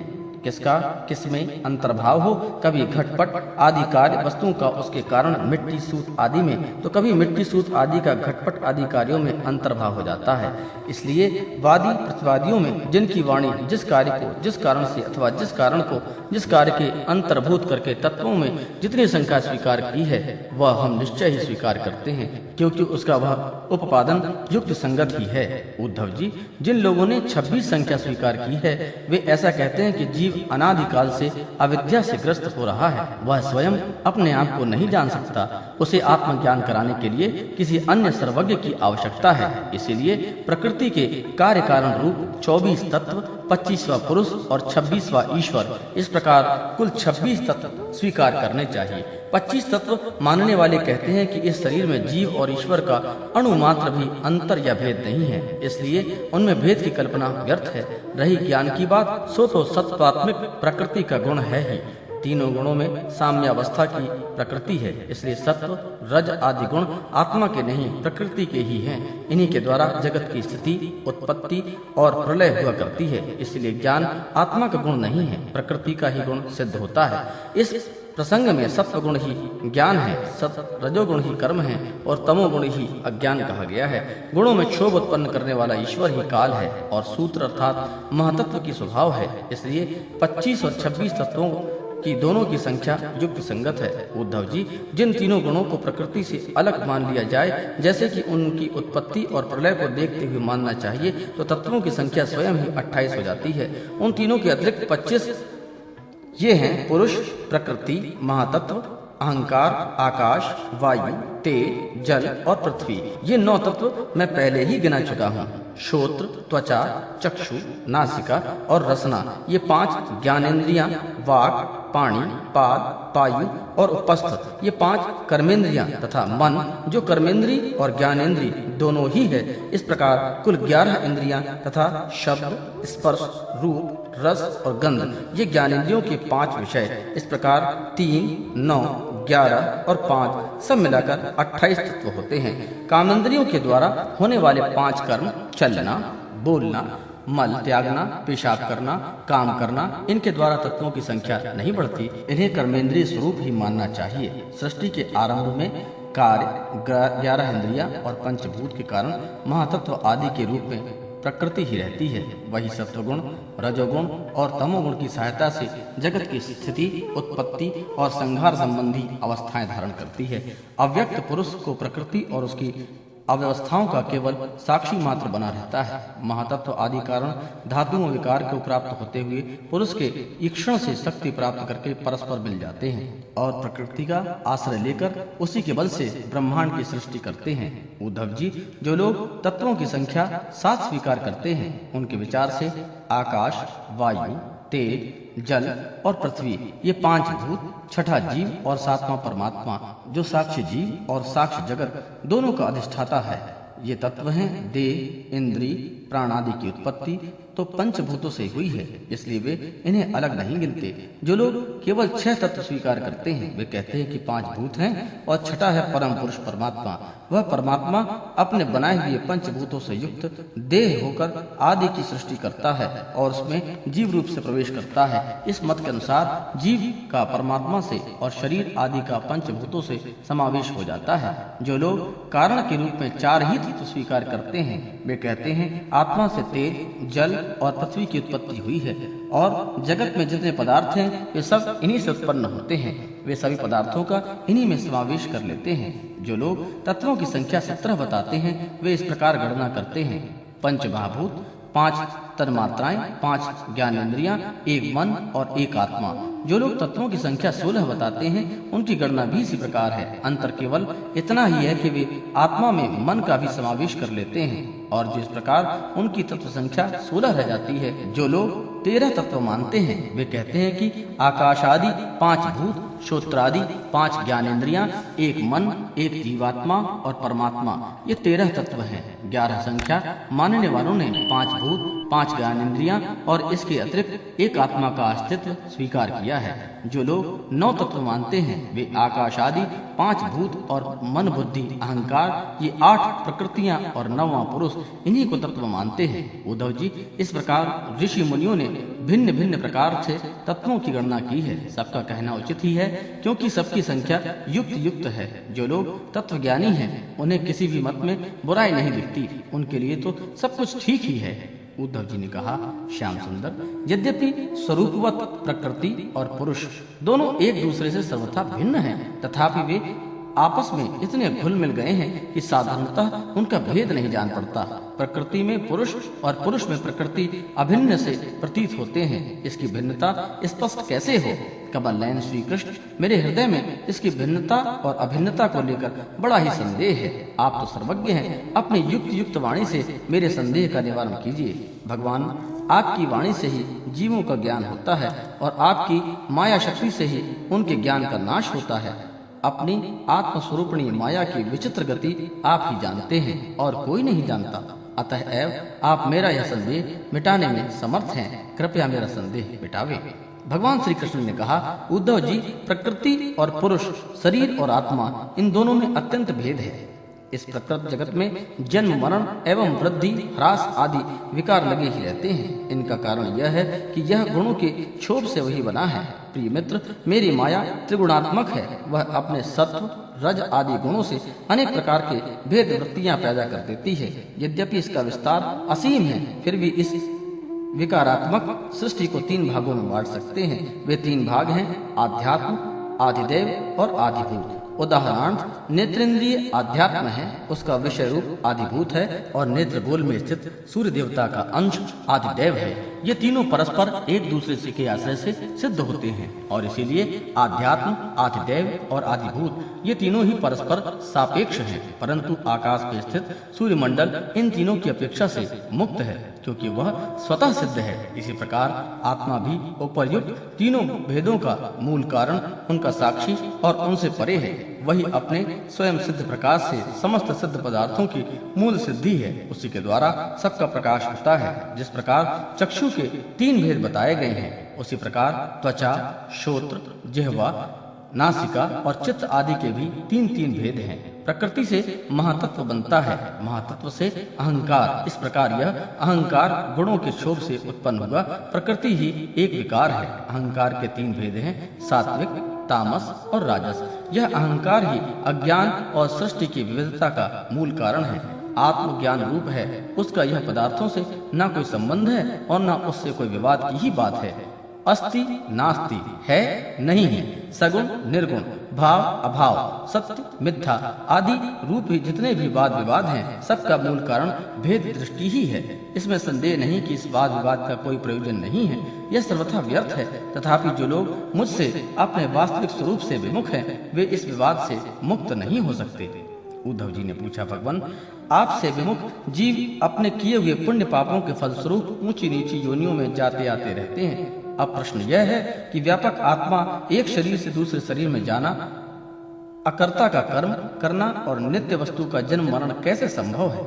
किसका किसमें अंतर्भाव हो। कभी घटपट आदि कार्य वस्तुओं का उसके कारण मिट्टी सूत आदि में, तो कभी मिट्टी सूत आदि का घटपट आदि कार्यों में अंतर्भाव हो जाता है। इसलिए वादी प्रतिवादियों में जिनकी वाणी जिस कार्य को जिस कारण से अथवा जिस कारण को जिस कार्य के अंतर्भूत करके तत्वों में जितनी संख्या स्वीकार की है वह हम निश्चय ही स्वीकार करते हैं, क्योंकि उसका वह उपादान युक्त संगत ही है। उद्धव जी, जिन लोगों ने 26 संख्या स्वीकार की है वे ऐसा कहते हैं कि जीव अनादिकाल से अविद्या से ग्रस्त हो रहा है, वह स्वयं अपने आप को नहीं जान सकता, उसे आत्मज्ञान कराने के लिए किसी अन्य सर्वज्ञ की आवश्यकता है। इसीलिए प्रकृति के कार्य कारण रूप 24 तत्व, 25वां पुरुष और 26वां ईश्वर, इस प्रकार कुल 26 तत्व स्वीकार करने चाहिए। 25 तत्व मानने वाले कहते हैं कि इस शरीर में जीव और ईश्वर का अणुमात्र भी अंतर या भेद नहीं है, इसलिए उनमें भेद की कल्पना व्यर्थ है। रही ज्ञान की बात, सो तो सत्वात्मिक प्रकृति का गुण है ही। तीनों गुणों में साम्यावस्था की प्रकृति है, इसलिए सत्व रज आदि गुण आत्मा के नहीं प्रकृति के ही हैं। इन्हीं के द्वारा जगत की स्थिति, उत्पत्ति और प्रलय हुआ करती है। इसलिए ज्ञान आत्मा का गुण नहीं है, प्रकृति का ही गुण सिद्ध होता है। इस प्रसंग में सत्व गुण ही ज्ञान है, रजोगुण ही कर्म है और तमोगुण ही अज्ञान कहा गया है। गुणों में क्षोभ उत्पन्न करने वाला ईश्वर ही काल है और सूत्र अर्थात महातत्व की स्वभाव है। इसलिए 25 और 26 तत्वों की दोनों की संख्या युक्त संगत है। उद्धव जी, जिन तीनों गुणों को प्रकृति से अलग मान लिया जाए, जैसे कि उनकी उत्पत्ति और प्रलय को देखते हुए मानना चाहिए, तो तत्वों की संख्या स्वयं ही 28 हो जाती है। उन तीनों के अतिरिक्त 25 ये हैं पुरुष, प्रकृति, महातत्व, अहंकार, आकाश, वायु, तेज, जल और पृथ्वी। ये 9 तत्व मैं पहले ही गिना चुका हूँ। श्रोत्र, त्वचा, चक्षु, नासिका और रसना, ये 5 ज्ञानेंद्रियां, वाक, पाणी, पाद, पायु और उपस्थ, ये 5 कर्मेंद्रियां तथा मन जो कर्मेंद्री और ज्ञानेंद्री दोनों ही है। इस प्रकार कुल 11 इंद्रियां तथा शब्द, स्पर्श, रूप, रस और गंध, ये ज्ञानेंद्रियों के 5 विषय। इस प्रकार 3, 9, 11 और 5 सब मिलाकर 28 तत्व होते हैं। कामेंद्रियों के द्वारा होने वाले 5 कर्म, चलना, बोलना, मल त्यागना, पेशाब करना, काम करना, इनके द्वारा तत्वों की संख्या नहीं बढ़ती। इन्हें कर्मेंद्रिय स्वरूप ही मानना चाहिए। सृष्टि के आरंभ में कार्य 11 इंद्रियां और पंचभूत के कारण महातत्व आदि के रूप में प्रकृति ही रहती है। वही सत्वगुण, रजोगुण और तमोगुण की सहायता से जगत की स्थिति, उत्पत्ति और संहार संबंधी अवस्थाएं धारण करती है। अव्यक्त पुरुष को प्रकृति और उसकी अव्यवस्थाओं का केवल साक्षी मात्र बना रहता है। महातत्व आदि कारण धातुओं विकार को प्राप्त होते हुए पुरुष के ईक्षण से शक्ति प्राप्त करके परस्पर मिल जाते हैं और प्रकृति का आश्रय लेकर उसी के बल से ब्रह्मांड की सृष्टि करते हैं। उद्धव जी, जो लोग तत्वों की संख्या 7 स्वीकार करते हैं, उनके विचार से आकाश, वायु, तेज, जल और पृथ्वी, ये 5 भूत, छठा जीव और 7वां परमात्मा जो साक्ष्य जीव और साक्ष्य जगत दोनों का अधिष्ठाता है, ये तत्व हैं देह, इंद्री, प्राण आदि की उत्पत्ति तो पंचभूतों से हुई है, इसलिए वे इन्हें अलग नहीं गिनते। जो लोग केवल 6 तत्व स्वीकार करते हैं वे कहते हैं कि 5 भूत हैं और छठा है परम पुरुष परमात्मा। वह परमात्मा अपने बनाए हुए पंचभूतों से युक्त देह होकर आदि की सृष्टि करता है और उसमें जीव रूप से प्रवेश करता है। इस मत के अनुसार जीव का परमात्मा से और शरीर आदि का पंचभूतों से समावेश हो जाता है। जो लोग कारण के रूप में 4 ही तत्व स्वीकार करते हैं वे कहते हैं आत्मा से तेज, जल और पृथ्वी की उत्पत्ति हुई है और जगत में जितने पदार्थ हैं वे सब इन्हीं से उत्पन्न होते हैं। वे सभी पदार्थों का इन्हीं में समावेश कर लेते हैं। जो लोग तत्वों की संख्या 17 बताते हैं वे इस प्रकार गणना करते हैं: 5 महाभूत, 5 तन्मात्राएं, 5 ज्ञानेंद्रियां, 1 मन और 1 आत्मा। जो लोग तत्वों की संख्या 16 बताते हैं उनकी गणना भी इसी प्रकार है। अंतर केवल इतना ही है कि वे आत्मा में मन का भी समावेश कर लेते हैं और जिस प्रकार उनकी तत्व संख्या 16 रह जाती है। जो लोग 13 तत्व मानते हैं वे कहते हैं कि आकाश आदि 5 भूत, श्रोत्रादि 5 ज्ञानेंद्रियां, 1 मन, 1 जीवात्मा और परमात्मा, ये 13 तत्व हैं। 11 संख्या मानने वालों ने 5 भूत, 5 ज्ञानेंद्रियां और इसके अतिरिक्त 1 आत्मा का अस्तित्व स्वीकार किया है। जो लोग 9 तत्व मानते हैं वे आकाश आदि 5 भूत और मन, बुद्धि, अहंकार, ये 8 प्रकृतियां और 9वां पुरुष, इन्हीं को तत्व मानते हैं। उद्धव जी, इस प्रकार ऋषि मुनियों ने भिन्न भिन्न प्रकार से तत्वों की गणना की है। सबका कहना उचित ही है क्योंकि सबकी संख्या युक्त है। जो लोग तत्व ज्ञानी हैं उन्हें किसी भी मत में बुराई नहीं दिखती, उनके लिए तो सब कुछ ठीक ही है। उद्धव जी ने कहा, श्याम सुंदर, यद्यपि स्वरूपवत प्रकृति और पुरुष दोनों एक दूसरे से सर्वथा भिन्न हैं, तथापि वे आपस में इतने घुल मिल गए हैं कि साधारणतः उनका भेद नहीं जान पड़ता। प्रकृति में पुरुष और पुरुष में प्रकृति अभिन्न से प्रतीत होते हैं। इसकी भिन्नता स्पष्ट कैसे हो? कमल नयन श्री कृष्ण, मेरे हृदय में इसकी भिन्नता और अभिन्नता को लेकर बड़ा ही संदेह है। आप तो सर्वज्ञ हैं, अपनी युक्त वाणी से मेरे संदेह का निवारण कीजिए। भगवान, आपकी वाणी से ही जीवों का ज्ञान होता है और आपकी माया शक्ति से ही उनके ज्ञान का नाश होता है। अपनी आत्मस्वरूपणी माया की विचित्र गति आप ही जानते हैं और कोई नहीं जानता। अतएव आप मेरा यह संदेह मिटाने में समर्थ हैं। कृपया मेरा संदेह मिटावे। भगवान श्री कृष्ण ने कहा, उद्धव जी, प्रकृति और पुरुष, शरीर और आत्मा, इन दोनों में अत्यंत भेद है। इस प्रकृत जगत में जन्म, मरण एवं वृद्धि, ह्रास आदि विकार लगे ही रहते हैं। इनका कारण यह है कि यह गुणों के क्षोभ से वही बना है। प्रिय मित्र, मेरी माया त्रिगुणात्मक है। वह अपने सत्व, रज आदि गुणों से अनेक प्रकार के भेद वृत्तियां पैदा कर देती है। यद्यपि इसका विस्तार असीम है, फिर भी इस विकारात्मक सृष्टि को 3 भागों में बांट सकते हैं। वे 3 भाग हैं: आध्यात्म, आदिदेव और आदिभूत। उदाहरणार्थ, नेत्रेंद्रिय आध्यात्म है, उसका विषय रूप आदिभूत है और नेत्र गोल में स्थित सूर्य देवता का अंश आदिदेव है। ये तीनों परस्पर एक दूसरे से के आश्रय से सिद्ध होते हैं और इसीलिए आध्यात्म, आदिदेव और आदिभूत ये तीनों ही परस्पर सापेक्ष हैं। परंतु आकाश में स्थित सूर्यमंडल इन तीनों की अपेक्षा से मुक्त है क्योंकि वह स्वतः सिद्ध है। इसी प्रकार आत्मा भी उपर्युक्त तीनों भेदों का मूल कारण, उनका साक्षी और उनसे परे है। वही अपने स्वयं सिद्ध प्रकाश से समस्त सिद्ध पदार्थों की मूल सिद्धि है। उसी के द्वारा सबका प्रकाश होता है। जिस प्रकार चक्षु के 3 भेद बताए गए हैं, उसी प्रकार त्वचा, श्रोत्र, जिह्वा, नासिका और चित्त आदि के भी 3 भेद हैं। प्रकृति से महातत्व बनता है, महातत्व से अहंकार। इस प्रकार यह अहंकार गुणों के क्षोभ से उत्पन्न हुआ। प्रकृति ही एक विकार है। अहंकार के 3 भेद हैं: सात्विक, तामस और राजस। यह अहंकार ही अज्ञान और सृष्टि की विविधता का मूल कारण है। आत्मज्ञान रूप है, उसका यह पदार्थों से न कोई संबंध है और न उससे कोई विवाद की ही बात है। अस्ति नास्ति, है नहीं है, सगुण निर्गुण, भाव अभाव, सत्य मिथ्या आदि रूप ही जितने भी वाद विवाद हैं, सबका मूल कारण भेद दृष्टि ही है। इसमें संदेह नहीं कि इस वाद विवाद का कोई प्रयोजन नहीं है, यह सर्वथा व्यर्थ है। तथापि जो लोग मुझसे अपने वास्तविक स्वरूप से विमुख हैं, वे इस विवाद से मुक्त नहीं हो सकते। उद्धव जी ने पूछा, भगवान, आपसे विमुख जीव अपने किए हुए पुण्य पापों के फलस्वरूप ऊंची नीची योनियों में जाते आते रहते हैं। अब प्रश्न यह है कि व्यापक आत्मा एक शरीर से दूसरे शरीर में जाना अकर्ता का कर्म करना और नित्य वस्तु का जन्म मरण कैसे संभव है?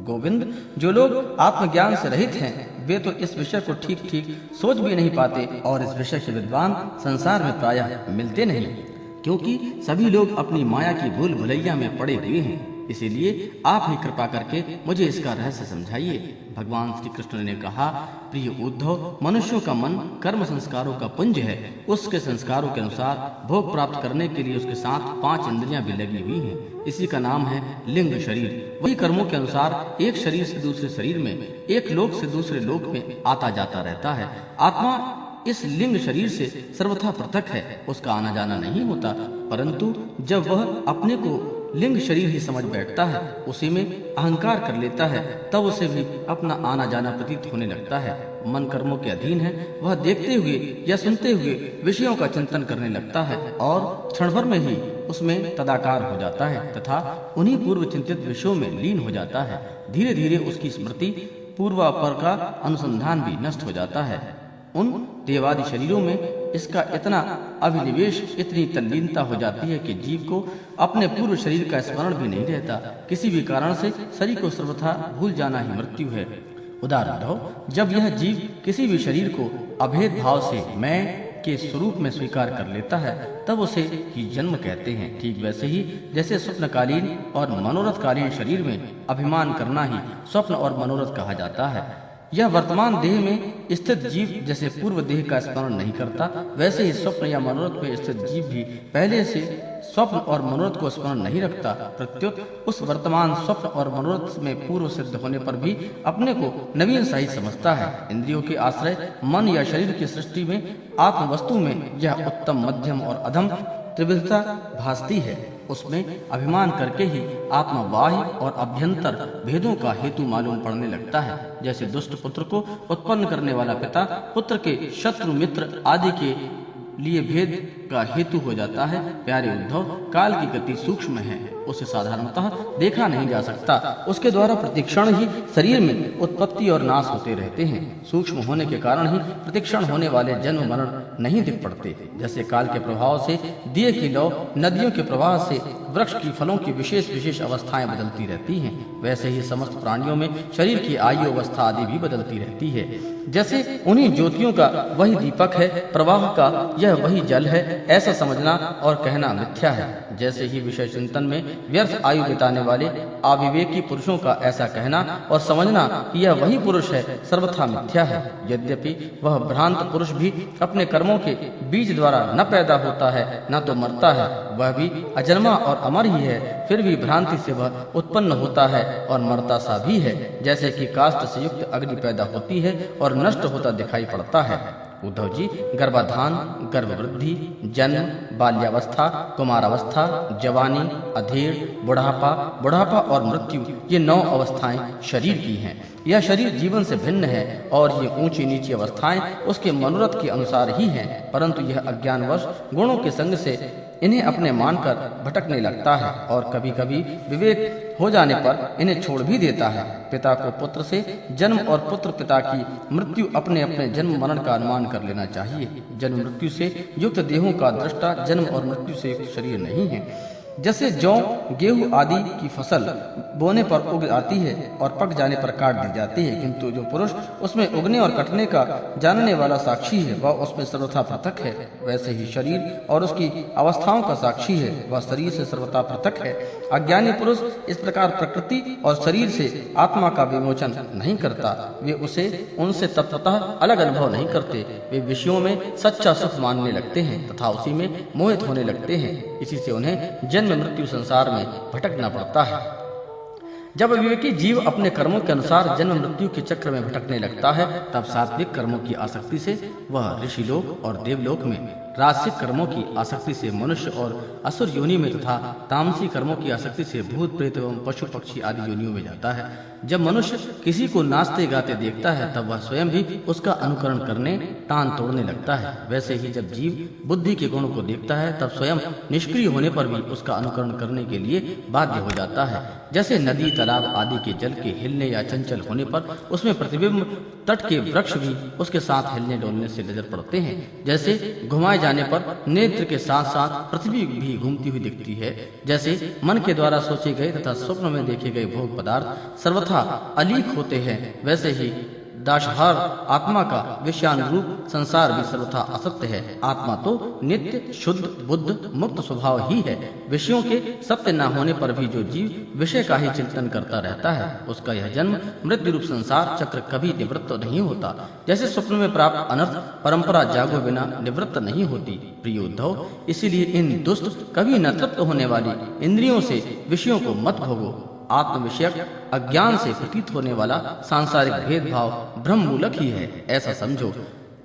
गोविंद, जो लोग आत्मज्ञान से रहित हैं वे तो इस विषय को ठीक ठीक सोच भी नहीं पाते और इस विषय के विद्वान संसार में प्रायः मिलते नहीं, क्योंकि सभी लोग अपनी माया की भूल भुलैया में पड़े हुए हैं। इसीलिए आप ही कृपा करके मुझे इसका रहस्य समझाइए। भगवान श्री कृष्ण ने कहा, प्रिय उद्धव, मनुष्यों का मन कर्म संस्कारों का पुंज है। उसके संस्कारों के अनुसार भोग प्राप्त करने के लिए उसके साथ 5 इंद्रियां भी लगी हुई हैं। इसी का नाम है लिंग शरीर। वही कर्मों के अनुसार एक शरीर से दूसरे शरीर में, एक लोक से दूसरे लोक में आता जाता रहता है। आत्मा इस लिंग शरीर से सर्वथा पृथक है, उसका आना जाना नहीं होता, परंतु जब वह अपने को लिंग शरीर ही समझ बैठता है, उसी में अहंकार कर लेता है, तब उसे भी अपना आना जाना प्रतीत होने लगता है। मन कर्मों के अधीन है, वह देखते हुए या सुनते हुए विषयों का चिंतन करने लगता है और क्षण भर में ही उसमें तदाकार हो जाता है तथा उन्हीं पूर्व चिंतित विषयों में लीन हो जाता है। धीरे धीरे उसकी स्मृति पूर्वापर का अनुसंधान भी नष्ट हो जाता है। उन देवादि शरीरों में इसका इतना अभिनिवेश, इतनी तल्लीनता हो जाती है कि जीव को अपने पूर्व शरीर का स्मरण भी नहीं रहता। किसी भी कारण से शरीर को सर्वथा भूल जाना ही मृत्यु है। उदाहरण, जब यह जीव किसी भी शरीर को अभेद भाव से मैं के स्वरूप में स्वीकार कर लेता है, तब उसे ही जन्म कहते हैं। ठीक वैसे ही जैसे स्वप्नकालीन और मनोरथकालीन शरीर में अभिमान करना ही स्वप्न और मनोरथ कहा जाता है। यह वर्तमान देह में स्थित जीव जैसे पूर्व देह का स्मरण नहीं करता, वैसे ही स्वप्न या मनोरथ में स्थित जीव भी पहले से स्वप्न और मनोरथ को स्मरण नहीं रखता। प्रत्युत उस वर्तमान स्वप्न और मनोरथ में पूर्व सिद्ध होने पर भी अपने को नवीन सा ही समझता है। इंद्रियों के आश्रय मन या शरीर की सृष्टि में आत्म वस्तु में यह उत्तम, मध्यम और अधम त्रिविधता भासती है। उसमें अभिमान करके ही आत्मा बाह्य और अभ्यंतर भेदों का हेतु मालूम पड़ने लगता है। जैसे दुष्ट पुत्र को उत्पन्न करने वाला पिता पुत्र के शत्रु मित्र आदि के लिए भेद का हेतु हो जाता है। प्यारे उद्धव, काल की गति सूक्ष्म है, उसे साधारणतः देखा नहीं जा सकता। उसके द्वारा प्रतिक्षण ही शरीर में उत्पत्ति और नाश होते रहते हैं। सूक्ष्म होने के कारण ही प्रतिक्षण होने वाले जन्म मरण नहीं दिख पड़ते। जैसे काल के प्रभाव से दिए की लौ, नदियों के प्रवाह से वृक्ष की फलों की विशेष विशेष अवस्थाएं बदलती रहती हैं, वैसे ही समस्त प्राणियों में शरीर की आयु अवस्था आदि भी बदलती रहती है। जैसे उन्हीं ज्योतियों का वही दीपक है, प्रवाह का यह वही जल है, ऐसा समझना और कहना मिथ्या है। जैसे ही विषय चिंतन में व्यर्थ आयु बिताने वाले अविवेकी पुरुषों का ऐसा कहना और समझना कि यह वही पुरुष है, सर्वथा मिथ्या है। यद्यपि वह भ्रांत पुरुष भी अपने कर्मों के बीज द्वारा न पैदा होता है न तो मरता है, वह भी अजन्मा और अमर ही है, फिर भी भ्रांति से वह उत्पन्न होता है और मरता सा भी है। जैसे कि काष्ठ से युक्त अग्नि पैदा होती है और नष्ट होता दिखाई पड़ता है। उद्धव जी, गर्भाधान, गर्भवृद्धि, जन्म, बाल्यावस्था, कुमारावस्था, जवानी, अधेड़, बुढ़ापा और मृत्यु, ये 9 अवस्थाएं शरीर की हैं। यह शरीर जीवन से भिन्न है और ये ऊंची नीची अवस्थाएं उसके मनोरथ के अनुसार ही हैं, परंतु यह अज्ञानवश गुणों के संग से इन्हें अपने मानकर भटकने लगता है और कभी कभी विवेक हो जाने पर इन्हें छोड़ भी देता है। पिता को पुत्र से जन्म और पुत्र पिता की मृत्यु अपने अपने जन्म मरण का अनुमान कर लेना चाहिए। जन्म मृत्यु से युक्त देहों का दृष्टा जन्म और मृत्यु से युक्त शरीर नहीं है। जैसे जौ, गेहूं आदि की फसल बोने पर उग आती है और पक जाने पर काट दी जाती है, किंतु जो पुरुष उसमें उगने और कटने का जानने वाला साक्षी है वह उसमें सर्वथा पृथक है। वैसे ही शरीर और उसकी अवस्थाओं का साक्षी है, वह शरीर से सर्वथा पृथक है। अज्ञानी पुरुष इस प्रकार प्रकृति और शरीर से आत्मा का विमोचन नहीं करता। वे उनसे तत्वतः अलग अनुभव नहीं करते। वे विषयों में सच्चा सुख मानने लगते हैं तथा उसी में मोहित होने लगते हैं। इसी से उन्हें जन्म मृत्यु संसार में भटकना पड़ता है। जब विवेकी जीव अपने कर्मों के अनुसार जन्म मृत्यु के चक्र में भटकने लगता है, तब सात्विक कर्मों की आसक्ति से वह ऋषिलोक और देवलोक में, राजसिक कर्मों की आसक्ति से मनुष्य और असुर योनि में तथा तामसी कर्मों की आसक्ति से भूत प्रेत एवं पशु पक्षी आदि योनियों में जाता है। जब मनुष्य किसी को नाचते गाते देखता है तब वह स्वयं भी उसका अनुकरण करने, तान तोड़ने लगता है। वैसे ही जब जीव बुद्धि के गुणों को देखता है तब स्वयं निष्क्रिय होने पर भी उसका अनुकरण करने के लिए बाध्य हो जाता है। जैसे नदी, तालाब आदि के जल के हिलने या चंचल होने पर उसमें प्रतिबिंब तट के वृक्ष भी उसके साथ हिलने डोलने से नजर पड़ते हैं। जैसे घुमाए जाने पर नेत्र के साथ साथ पृथ्वी भी घूमती हुई दिखती है। जैसे मन के द्वारा सोचे गए तथा स्वप्न में देखे गए भोग पदार्थ सर्वथा अलीक होते हैं, वैसे ही दासहार आत्मा का विषयानुरूप संसार भी सर्वथा असत्य है। आत्मा तो नित्य शुद्ध बुद्ध मुक्त स्वभाव ही है। विषयों के सत्य न होने पर भी जो जीव विषय का ही चिंतन करता रहता है, उसका यह जन्म मृत्यु रूप संसार चक्र कभी निवृत्त नहीं होता। जैसे स्वप्न में प्राप्त अनर्थ परंपरा जागो बिना निवृत्त नहीं होती। प्रिय उद्धव, इसीलिए इन दुष्ट कभी न तृप्त होने वाली इंद्रियों से विषयों को मत भोगो। आत्म विषयक अज्ञान से प्रतीत होने वाला सांसारिक भेदभाव ब्रह्म मूलक ही है, ऐसा समझो।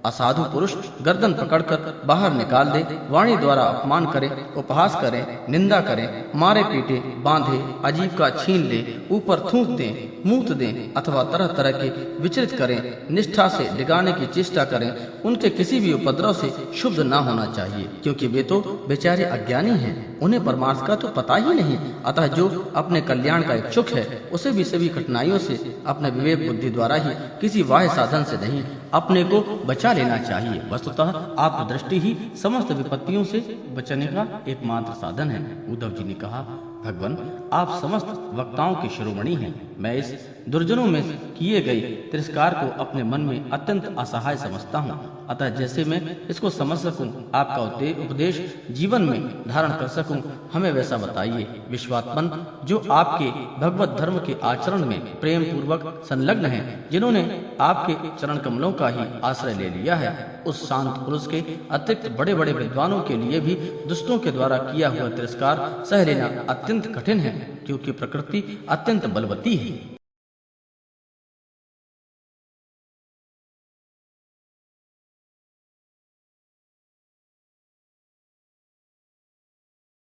असाधु पुरुष गर्दन पकड़कर बाहर निकाल दे, वाणी द्वारा अपमान करे, उपहास करे, निंदा करे, मारे पीटे, बांधे, आजीविका छीन ले, ऊपर थूक दे, मूत दे अथवा तरह तरह के विचलित करें, निष्ठा से डिगाने की चेष्टा करें, उनके किसी भी उपद्रव से शुद्ध ना होना चाहिए, क्योंकि वे तो बेचारे अज्ञानी हैं, उन्हें परमार्थ का तो पता ही नहीं। अतः जो अपने कल्याण का इच्छुक है, उसे भी सभी कठिनाइयों से अपने विवेक बुद्धि द्वारा ही किसी बाह्य साधन से नहीं अपने को बचा लेना चाहिए। वस्तुतः आत्मदृष्टि ही समस्त विपत्तियों से बचने का एकमात्र साधन है। उद्धव जी ने कहा, भगवान, आप समस्त वक्ताओं के शिरोमणि हैं। मैं इस दुर्जनों में किए गए तिरस्कार को अपने मन में अत्यंत असहाय समझता हूँ। अतः जैसे मैं इसको समझ सकूं, आपका उपदेश जीवन में धारण कर सकूं, हमें वैसा बताइए। विश्वात्मन, जो आपके भगवत धर्म के आचरण में प्रेम पूर्वक संलग्न हैं, जिन्होंने आपके चरण कमलों का ही आश्रय ले लिया है, उस शांत पुरुष के अतिरिक्त बड़े बड़े विद्वानों के लिए भी दुष्टों के द्वारा किया हुआ तिरस्कार सह लेना अत्यंत कठिन है, क्योंकि प्रकृति अत्यंत बलवती है।